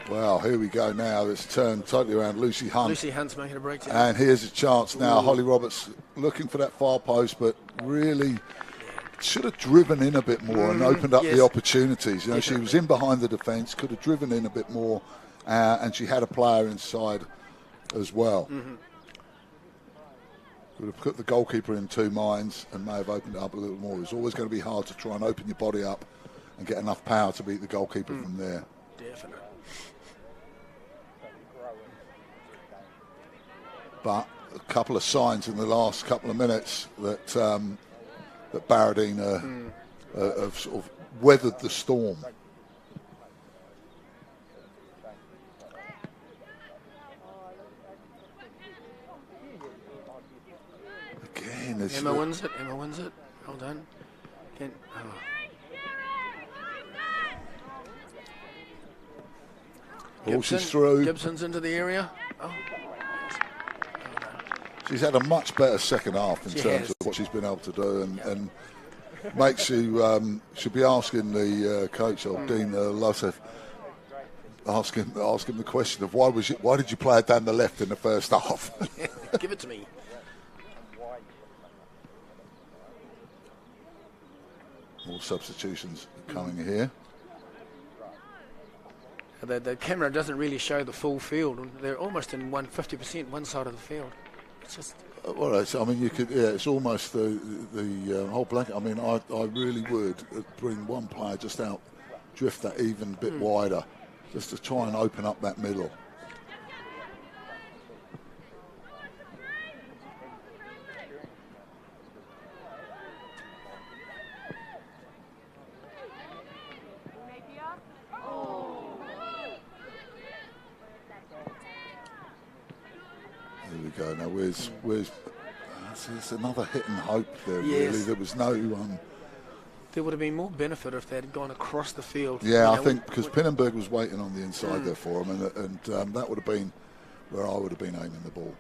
Well, here we go now. It's turned totally around. Lucy Hunt. Lucy Hunt's making a break. And here's a chance now. Holly Roberts looking for that far post, but really should have driven in a bit more and opened up the opportunities. She was in behind the defence, could have driven in a bit more, and she had a player inside as well. Would have put the goalkeeper in 2 minds and may have opened it up a little more. It's always going to be hard to try and open your body up and get enough power to beat the goalkeeper from there. Definitely. But a couple of signs in the last couple of minutes that that Barradine have sort of weathered the storm. Again, Emma wins it. Well done. She's through. Gibson's into the area. She's had a much better second half in terms of what she's been able to do, and makes you should be asking the coach, Dean Losef, ask him the question of why did you play it down the left in the first half? Give it to me. More substitutions coming here. The camera doesn't really show the full field. They're almost in 50% one side of the field. It's just. Well, you could. Yeah, it's almost the whole blanket. I mean, I really would bring one player just out, drift that even a bit wider, just to try and open up that middle. There we go. Now, where's it's another hit and hope there, really. There was no there would have been more benefit if they had gone across the field. Yeah, I think because Pinnenberg was waiting on the inside there for him, and that would have been where I would have been aiming the ball.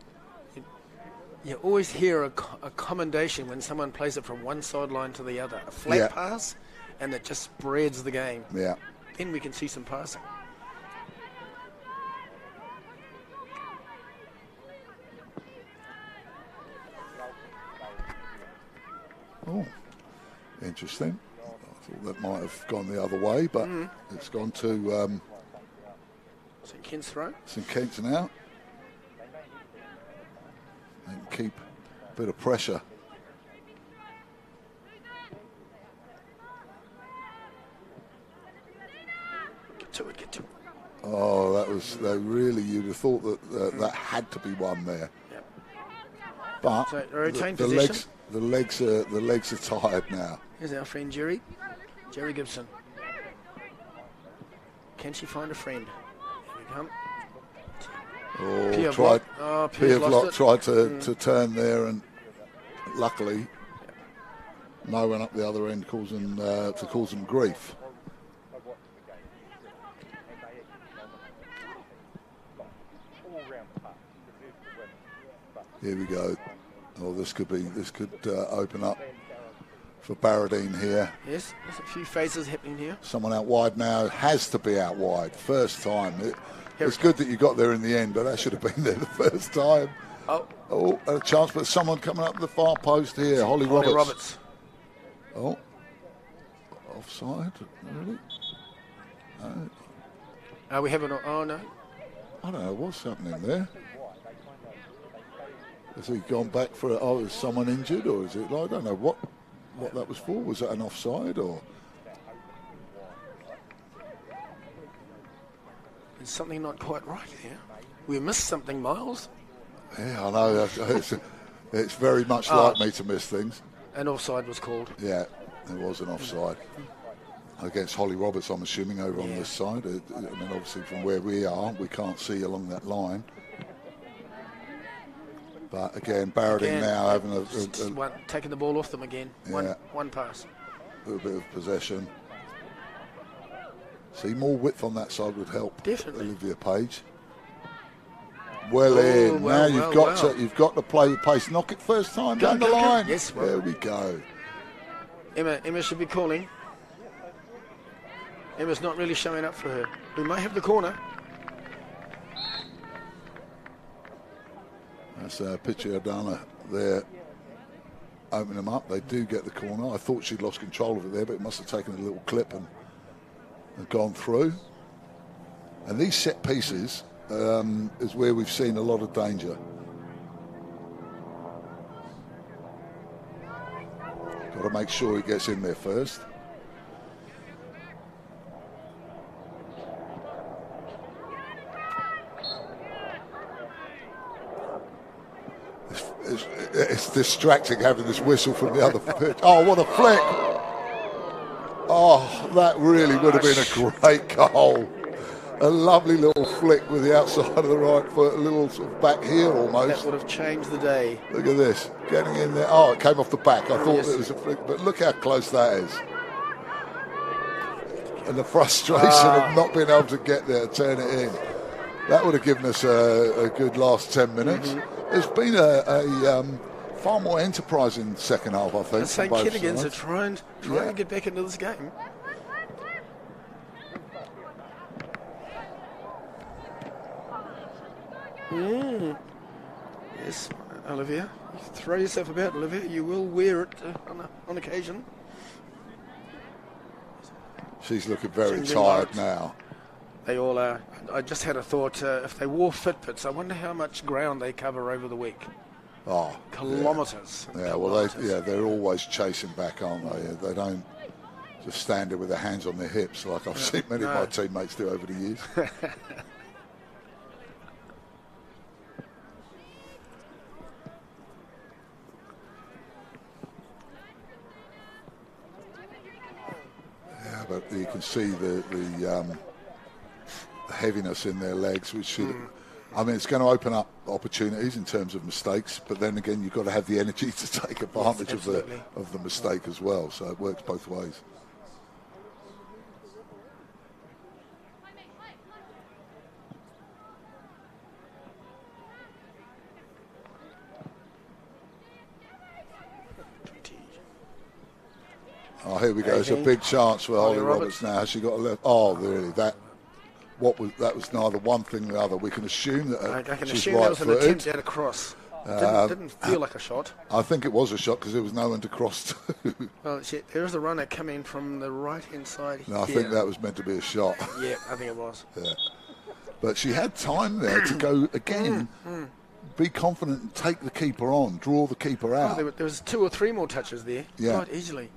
You always hear a commendation when someone plays it from one sideline to the other. A flat pass, and it just spreads the game. Yeah. Then we can see some passing. Oh, interesting. I thought that might have gone the other way, but it's gone to St Kent's throw. St Kent's now. And keep a bit of pressure. Get to it. Oh, you'd have thought that that had to be one there. Yep. But So, retain the possession. legs are tired now. Here's our friend Jerry Gibson. Can she find a friend? Here we come. Piavlot tried to turn there, and luckily no one up the other end cause them grief. Here we go. Oh, this could open up for Barradine here. Yes, there's a few phases happening here. Someone out wide now, has to be out wide. First time. It's good that you got there in the end, but that should have been there the first time. Oh, a chance, but someone coming up the far post here. Holly Roberts. Oh, offside, really? No. We haven't. Oh, no. I don't know what's happening there. Has he gone back for it? Oh, is someone injured, or is it? I don't know what that was for. Was that an offside, or? There's something not quite right here. We missed something, Miles. Yeah, I know. It's very much like me to miss things. An offside was called. Yeah, there was an offside against Holly Roberts, I'm assuming, over on this side. I mean, obviously from where we are, we can't see along that line. But again, Barradine now having taking the ball off them again. Yeah. One pass. A little bit of possession. See, more width on that side would help. Definitely. Olivia Page. In. Now you've got to play with pace. Knock it first time down the line. Yes, there we go. Emma should be calling. Emma's not really showing up for her. We may have the corner. That's Picciardana there opening them up. They do get the corner. I thought she'd lost control of it there, but it must have taken a little clip and gone through. And these set pieces is where we've seen a lot of danger. Got to make sure he gets in there first. It's distracting having this whistle from the other pitch. Oh, what a flick! Oh, that really would have been a great goal. A lovely little flick with the outside of the right foot, a little sort of back heel almost. That would have changed the day. Look at this, getting in there. Oh, it came off the back. I thought it was a flick, but look how close that is. And the frustration of not being able to get there, turn it in. That would have given us a good last 10 minutes. It's been a far more enterprising second half, I think. St. Kentigans are trying to get back into this game. Yes, Olivia. Throw yourself about, Olivia. You will wear it on occasion. She's looking very tired now. They all are. I just had a thought, if they wore Fitbits, I wonder how much ground they cover over the week. Oh, kilometres. Yeah, well, they're always chasing back, aren't they? They don't just stand there with their hands on their hips like I've seen many of my teammates do over the years. Yeah, but you can see the heaviness in their legs, which should I mean, it's going to open up opportunities in terms of mistakes, but then again, you've got to have the energy to take advantage of the mistake as well. So it works both ways. Oh, here we go. It's a big chance for Holly Roberts now. Has she got a left? Oh, really? That was neither one thing nor the other. We can assume that I can she's assume that was an attempt right-footed. at a cross. Didn't feel like a shot. I think it was a shot because there was no one to cross to. Well, there is a runner coming from the right-hand side. No, I think that was meant to be a shot. Yeah, I think it was. Yeah. But she had time there to go again, be confident, take the keeper on, draw the keeper out. Oh, there was 2 or 3 more touches there, Yeah. quite easily.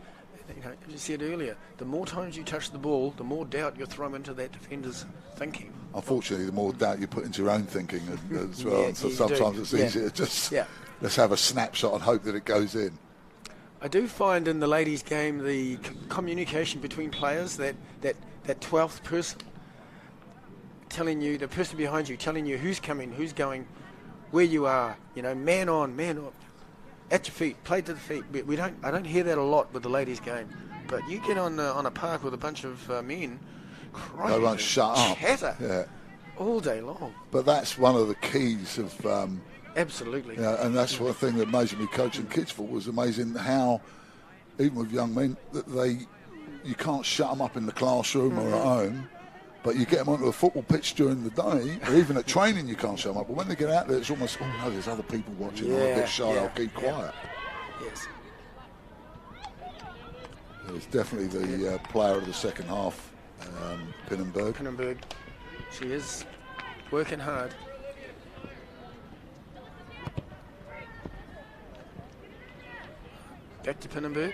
You know, as you said earlier, the more times you touch the ball, the more doubt you throw into that defender's thinking. Unfortunately, the more doubt you put into your own thinking as well. Yeah, so you sometimes do. it's easier to just Yeah. let's have a snapshot and hope that it goes in. I do find in the ladies' game the communication between players, that 12th person telling you, the person behind you telling you who's coming, who's going, where you are, you know, man on, at your feet, play to the feet. I don't hear that a lot with the ladies' game, but you get on a park with a bunch of men, They won't shut up. Chatter all day long. But that's one of the keys of. Absolutely. Yeah, and that's one thing that amazed me coaching kids for was amazing how, even with young men, that you can't shut them up in the classroom or at home, but you get them onto a football pitch during the day, or even at training you can't shut them up. But when they get out there, it's almost, oh no, there's other people watching. I'm a bit shy, I'll keep quiet. Yes. It's definitely the player of the second half, Pinnenberg. Pinnenberg. She is working hard. Back to Pinnenberg.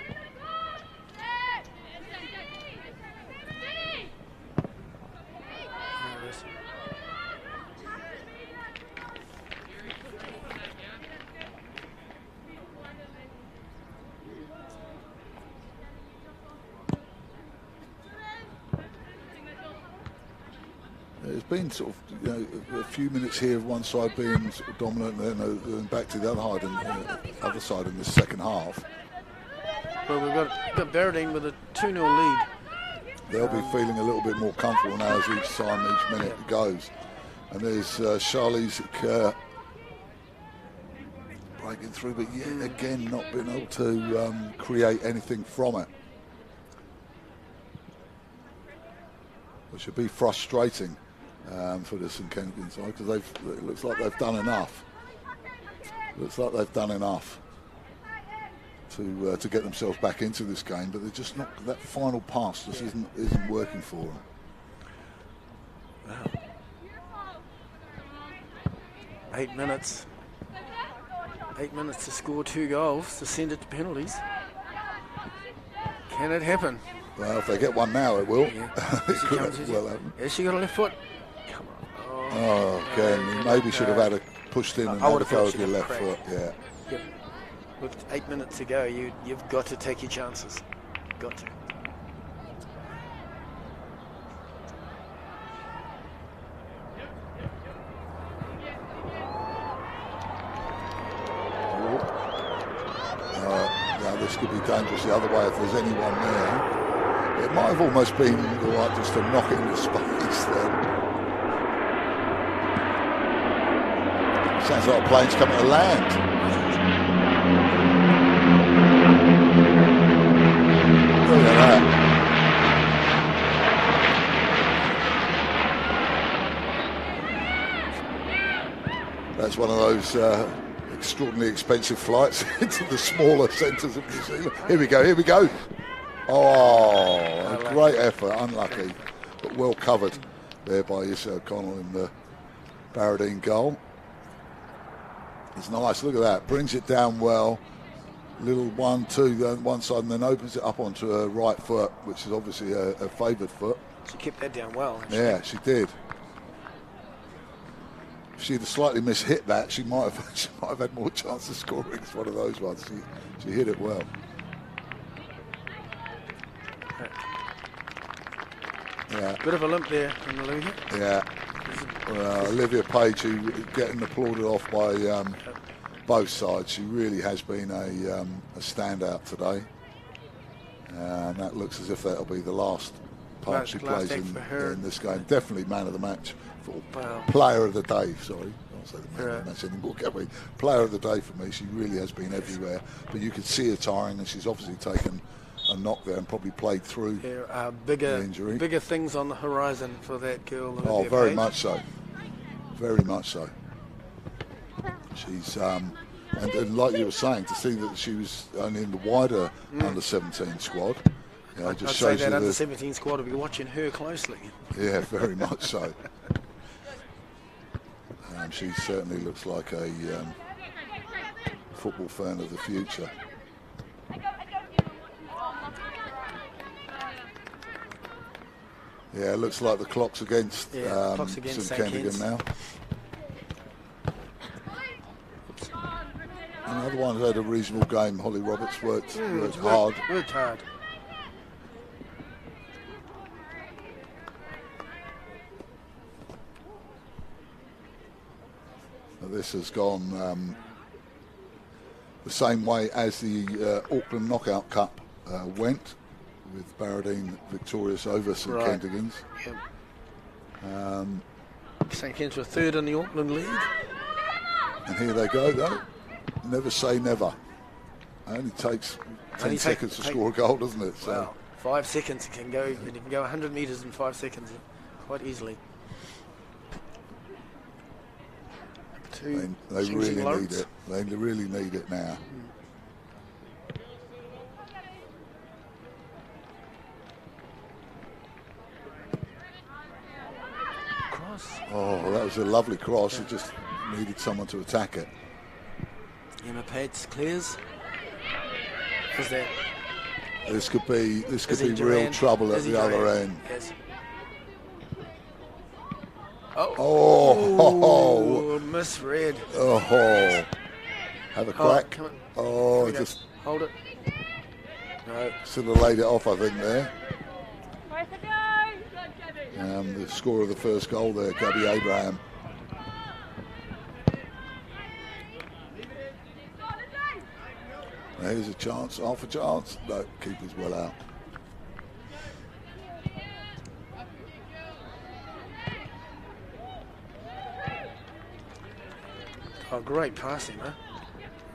It's been sort of, a few minutes here of one side being sort of dominant, and then back to the other side in the second half. Well, we've got Berardine with a 2-0 lead. They'll be feeling a little bit more comfortable now as each minute goes. And there's Charlize breaking through, but yet again not being able to create anything from it. Which should be frustrating for the St Kenton side, because it looks like they've done enough. To get themselves back into this game, but they're just not. That final pass just isn't working for them. Wow. 8 minutes. 8 minutes to score 2 goals to send it to penalties. Can it happen? Well, if they get one now, it will. Yeah. Has she got a left foot? Come on. Oh, again, maybe should have had it pushed in and had a go with your left foot. Yeah. Yep. With 8 minutes to go, you've got to take your chances. Got to. Now this could be dangerous the other way if there's anyone there. It might have almost been all right just to knock it into space then. Sounds like a plane's coming to land. Look at that. That's one of those extraordinarily expensive flights into the smaller centres of New Zealand. Here we go. Oh, a great effort, unlucky, but well covered there by Issa O'Connell in the Berardine goal. It's nice, look at that, brings it down well. Little 1-2 on one side and then opens it up onto her right foot, which is obviously her favoured foot. She kept that down well. Yeah, she did. If she'd have slightly mishit that, she might have had more chance of scoring. It's one of those ones. She hit it well. Yeah. Bit of a limp there from the lead. Yeah. Olivia Page, who getting applauded off by both sides. She really has been a standout today. And that looks as if that'll be the last part she plays in this game. Definitely man of the match. Player of the day, sorry. I won't say the man of the match anymore, can we? Player of the day for me. She really has been everywhere. But you could see her tiring, and she's obviously taken a knock there and probably played through the injury. Bigger things on the horizon for that girl. Oh, very much so. Very much so. She's and like you were saying, to see that she was only in the wider under-17 squad, you know, just shows that under-17 squad will be watching her closely. Yeah, very much so. She certainly looks like a football fan of the future. Yeah, it looks like the clock's against, St Kentigern now. Another one who had a reasonable game. Holly Roberts worked hard. Worked hard. This has gone the same way as the Auckland Knockout Cup went, with Barradine victorious over St Kentigern's. Yep. St Kentigern's were third in the Auckland League. And here they go, though. Never say never. It only takes 10 seconds to score a goal, doesn't it? So. Wow. 5 seconds. You can go 100 metres in 5 seconds quite easily. They really need it. They really need it now. Cross. Oh, that was a lovely cross. It just needed someone to attack it. Emma Pates clears. Is that? This could be real trouble at the other end. Yes. Oh, misread. Oh, have a crack. Oh, just hold it. No. Should have laid it off, I think, there. The scorer of the first goal there, Gabby Abraham. Here's a chance, half a chance. No, keeper's well out. Oh, great passing, huh?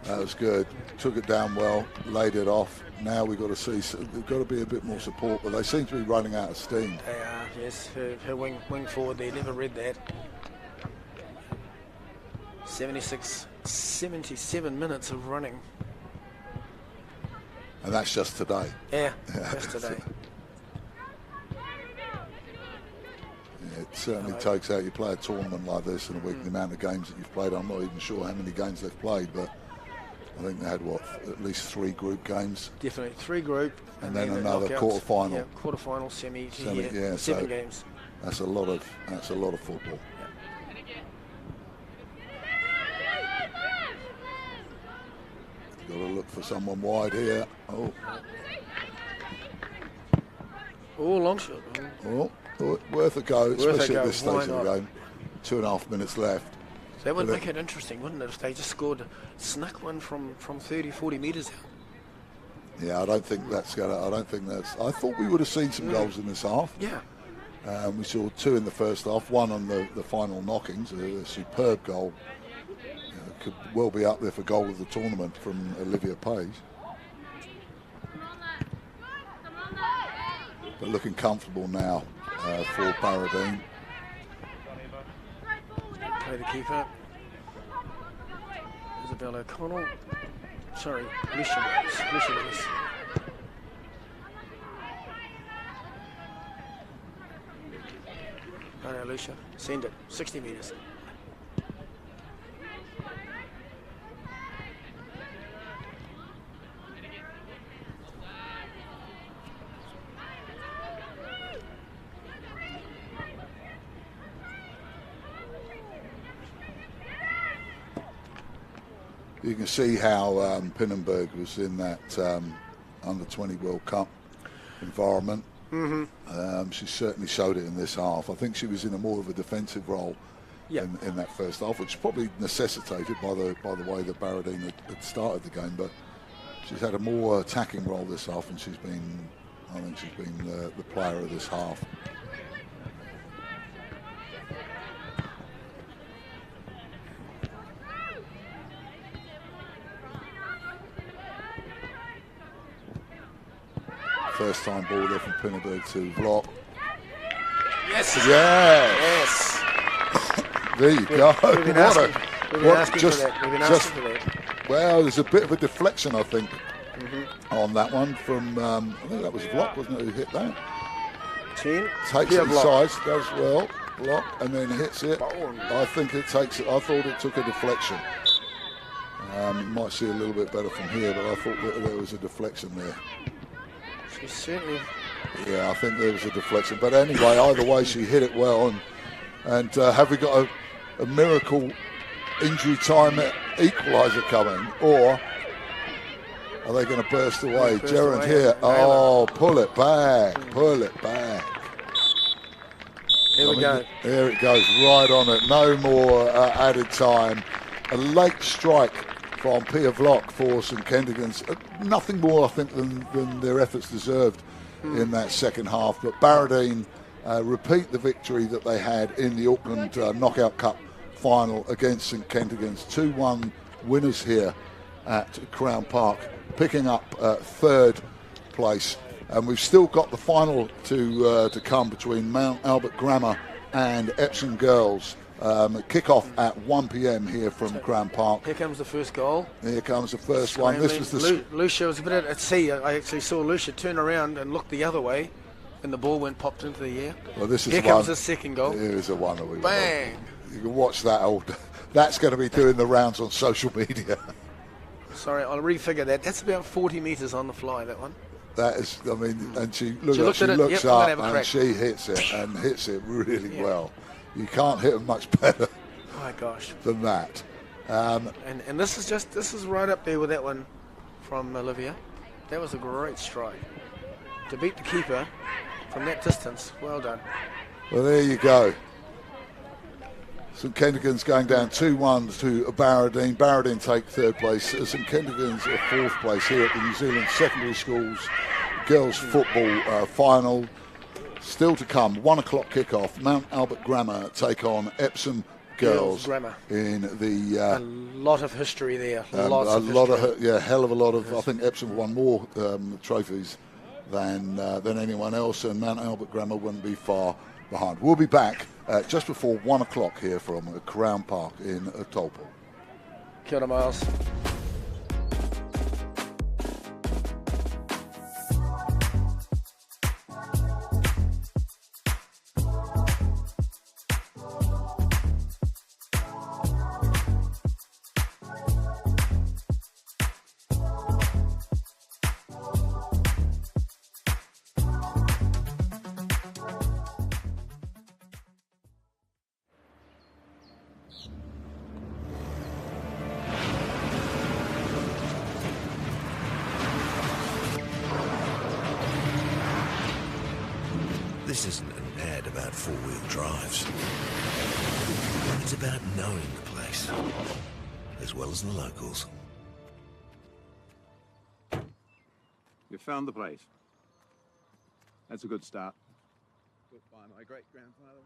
That was good. Took it down well, laid it off. Now we've got to see. There's got to be a bit more support, but they seem to be running out of steam. They are, yes. Her wing forward, they never read that. 77 minutes of running. And that's just today. Yeah, just today. It certainly takes out. You play a tournament like this in a week, the amount of games that you've played. I'm not even sure how many games they've played, but I think they had, at least 3 group games. Definitely 3 group. And then another quarter-final. Yeah, quarter-final, semi, 7 so games. That's a lot of football. Yeah. Got to look for someone wide here. Long shot. Worth a go, especially at this stage of the game. 2.5 minutes left. That would make it interesting, wouldn't it, if they just snuck one from 30, 40 metres out? Yeah, I don't think that's. I thought we would have seen some goals in this half. Yeah. We saw 2 in the first half, 1 on the final knockings, a superb goal. Could well be up there for goal of the tournament from Olivia Page. But looking comfortable now for Barradine. Play the keeper. Isabel O'Connell. Sorry, Alicia Willis. Right, Alicia. Send it. 60 metres. You can see how Pinnenberg was in that under-20 World Cup environment. She certainly showed it in this half. I think she was in a more of a defensive role in that first half, which is probably necessitated by the way that Barradine had started the game. But she's had a more attacking role this half, and I think she's been the player of this half. First time ball there from Pinneberg to Vlok. Yes. Yes. There you go. We've been asking for that. Well, there's a bit of a deflection, I think, on that one from, I think that was Vlok, wasn't it, who hit that? Takes it inside, does well, Vlok, and then hits it. I think it takes it. I thought it took a deflection. You might see a little bit better from here, but I thought that there was a deflection there. She certainly... Yeah, I think there was a deflection. But anyway, either way, she hit it well. And have we got a miracle injury time equaliser coming? Or are they going to burst away? Gerard here. Oh, pull it back. Pull it back. Here we go. There it goes, right on it. No more added time. A late strike from Pia Vlok for St Kentigans. Nothing more, I think, than their efforts deserved in that second half. But Barradine repeat the victory that they had in the Auckland Knockout Cup final against St Kentigans. 2-1 winners here at Crown Park, picking up third place. And we've still got the final to come between Mount Albert Grammar and Epsom Girls. Kick-off at 1 p.m. here from Crown Park. Here comes the first goal. Here comes the first one. This was the... Lucia was a bit at sea. I actually saw Lucia turn around and look the other way, and the ball went popped into the air. Well, this is here comes the second goal. Here is a one that we bang! You can watch that. That's going to be doing the rounds on social media. Sorry, I'll refigure that. That's about 40 metres on the fly, that one. That is, I mean, and she looks yep, up and she hits it and hits it really well. You can't hit them much better. My gosh. Than that. And this is right up there with that one from Olivia. That was a great strike. To beat the keeper from that distance, well done. Well, there you go. St Kentigans going down 2-1 to Barradine. Barradine take third place. St Kentigans are fourth place here at the New Zealand Secondary Schools Girls Football Final. Still to come, 1 o'clock kickoff. Mount Albert Grammar take on Epsom Girls in the... a lot of history there. Hell of a lot of... I think Epsom won more trophies than anyone else, and Mount Albert Grammar wouldn't be far behind. We'll be back just before 1 o'clock here from Crown Park in Taupo. Kia ora, Miles. This isn't an ad about four-wheel drives. It's about knowing the place, as well as the locals. You found the place. That's a good start. Built by my great-grandfather.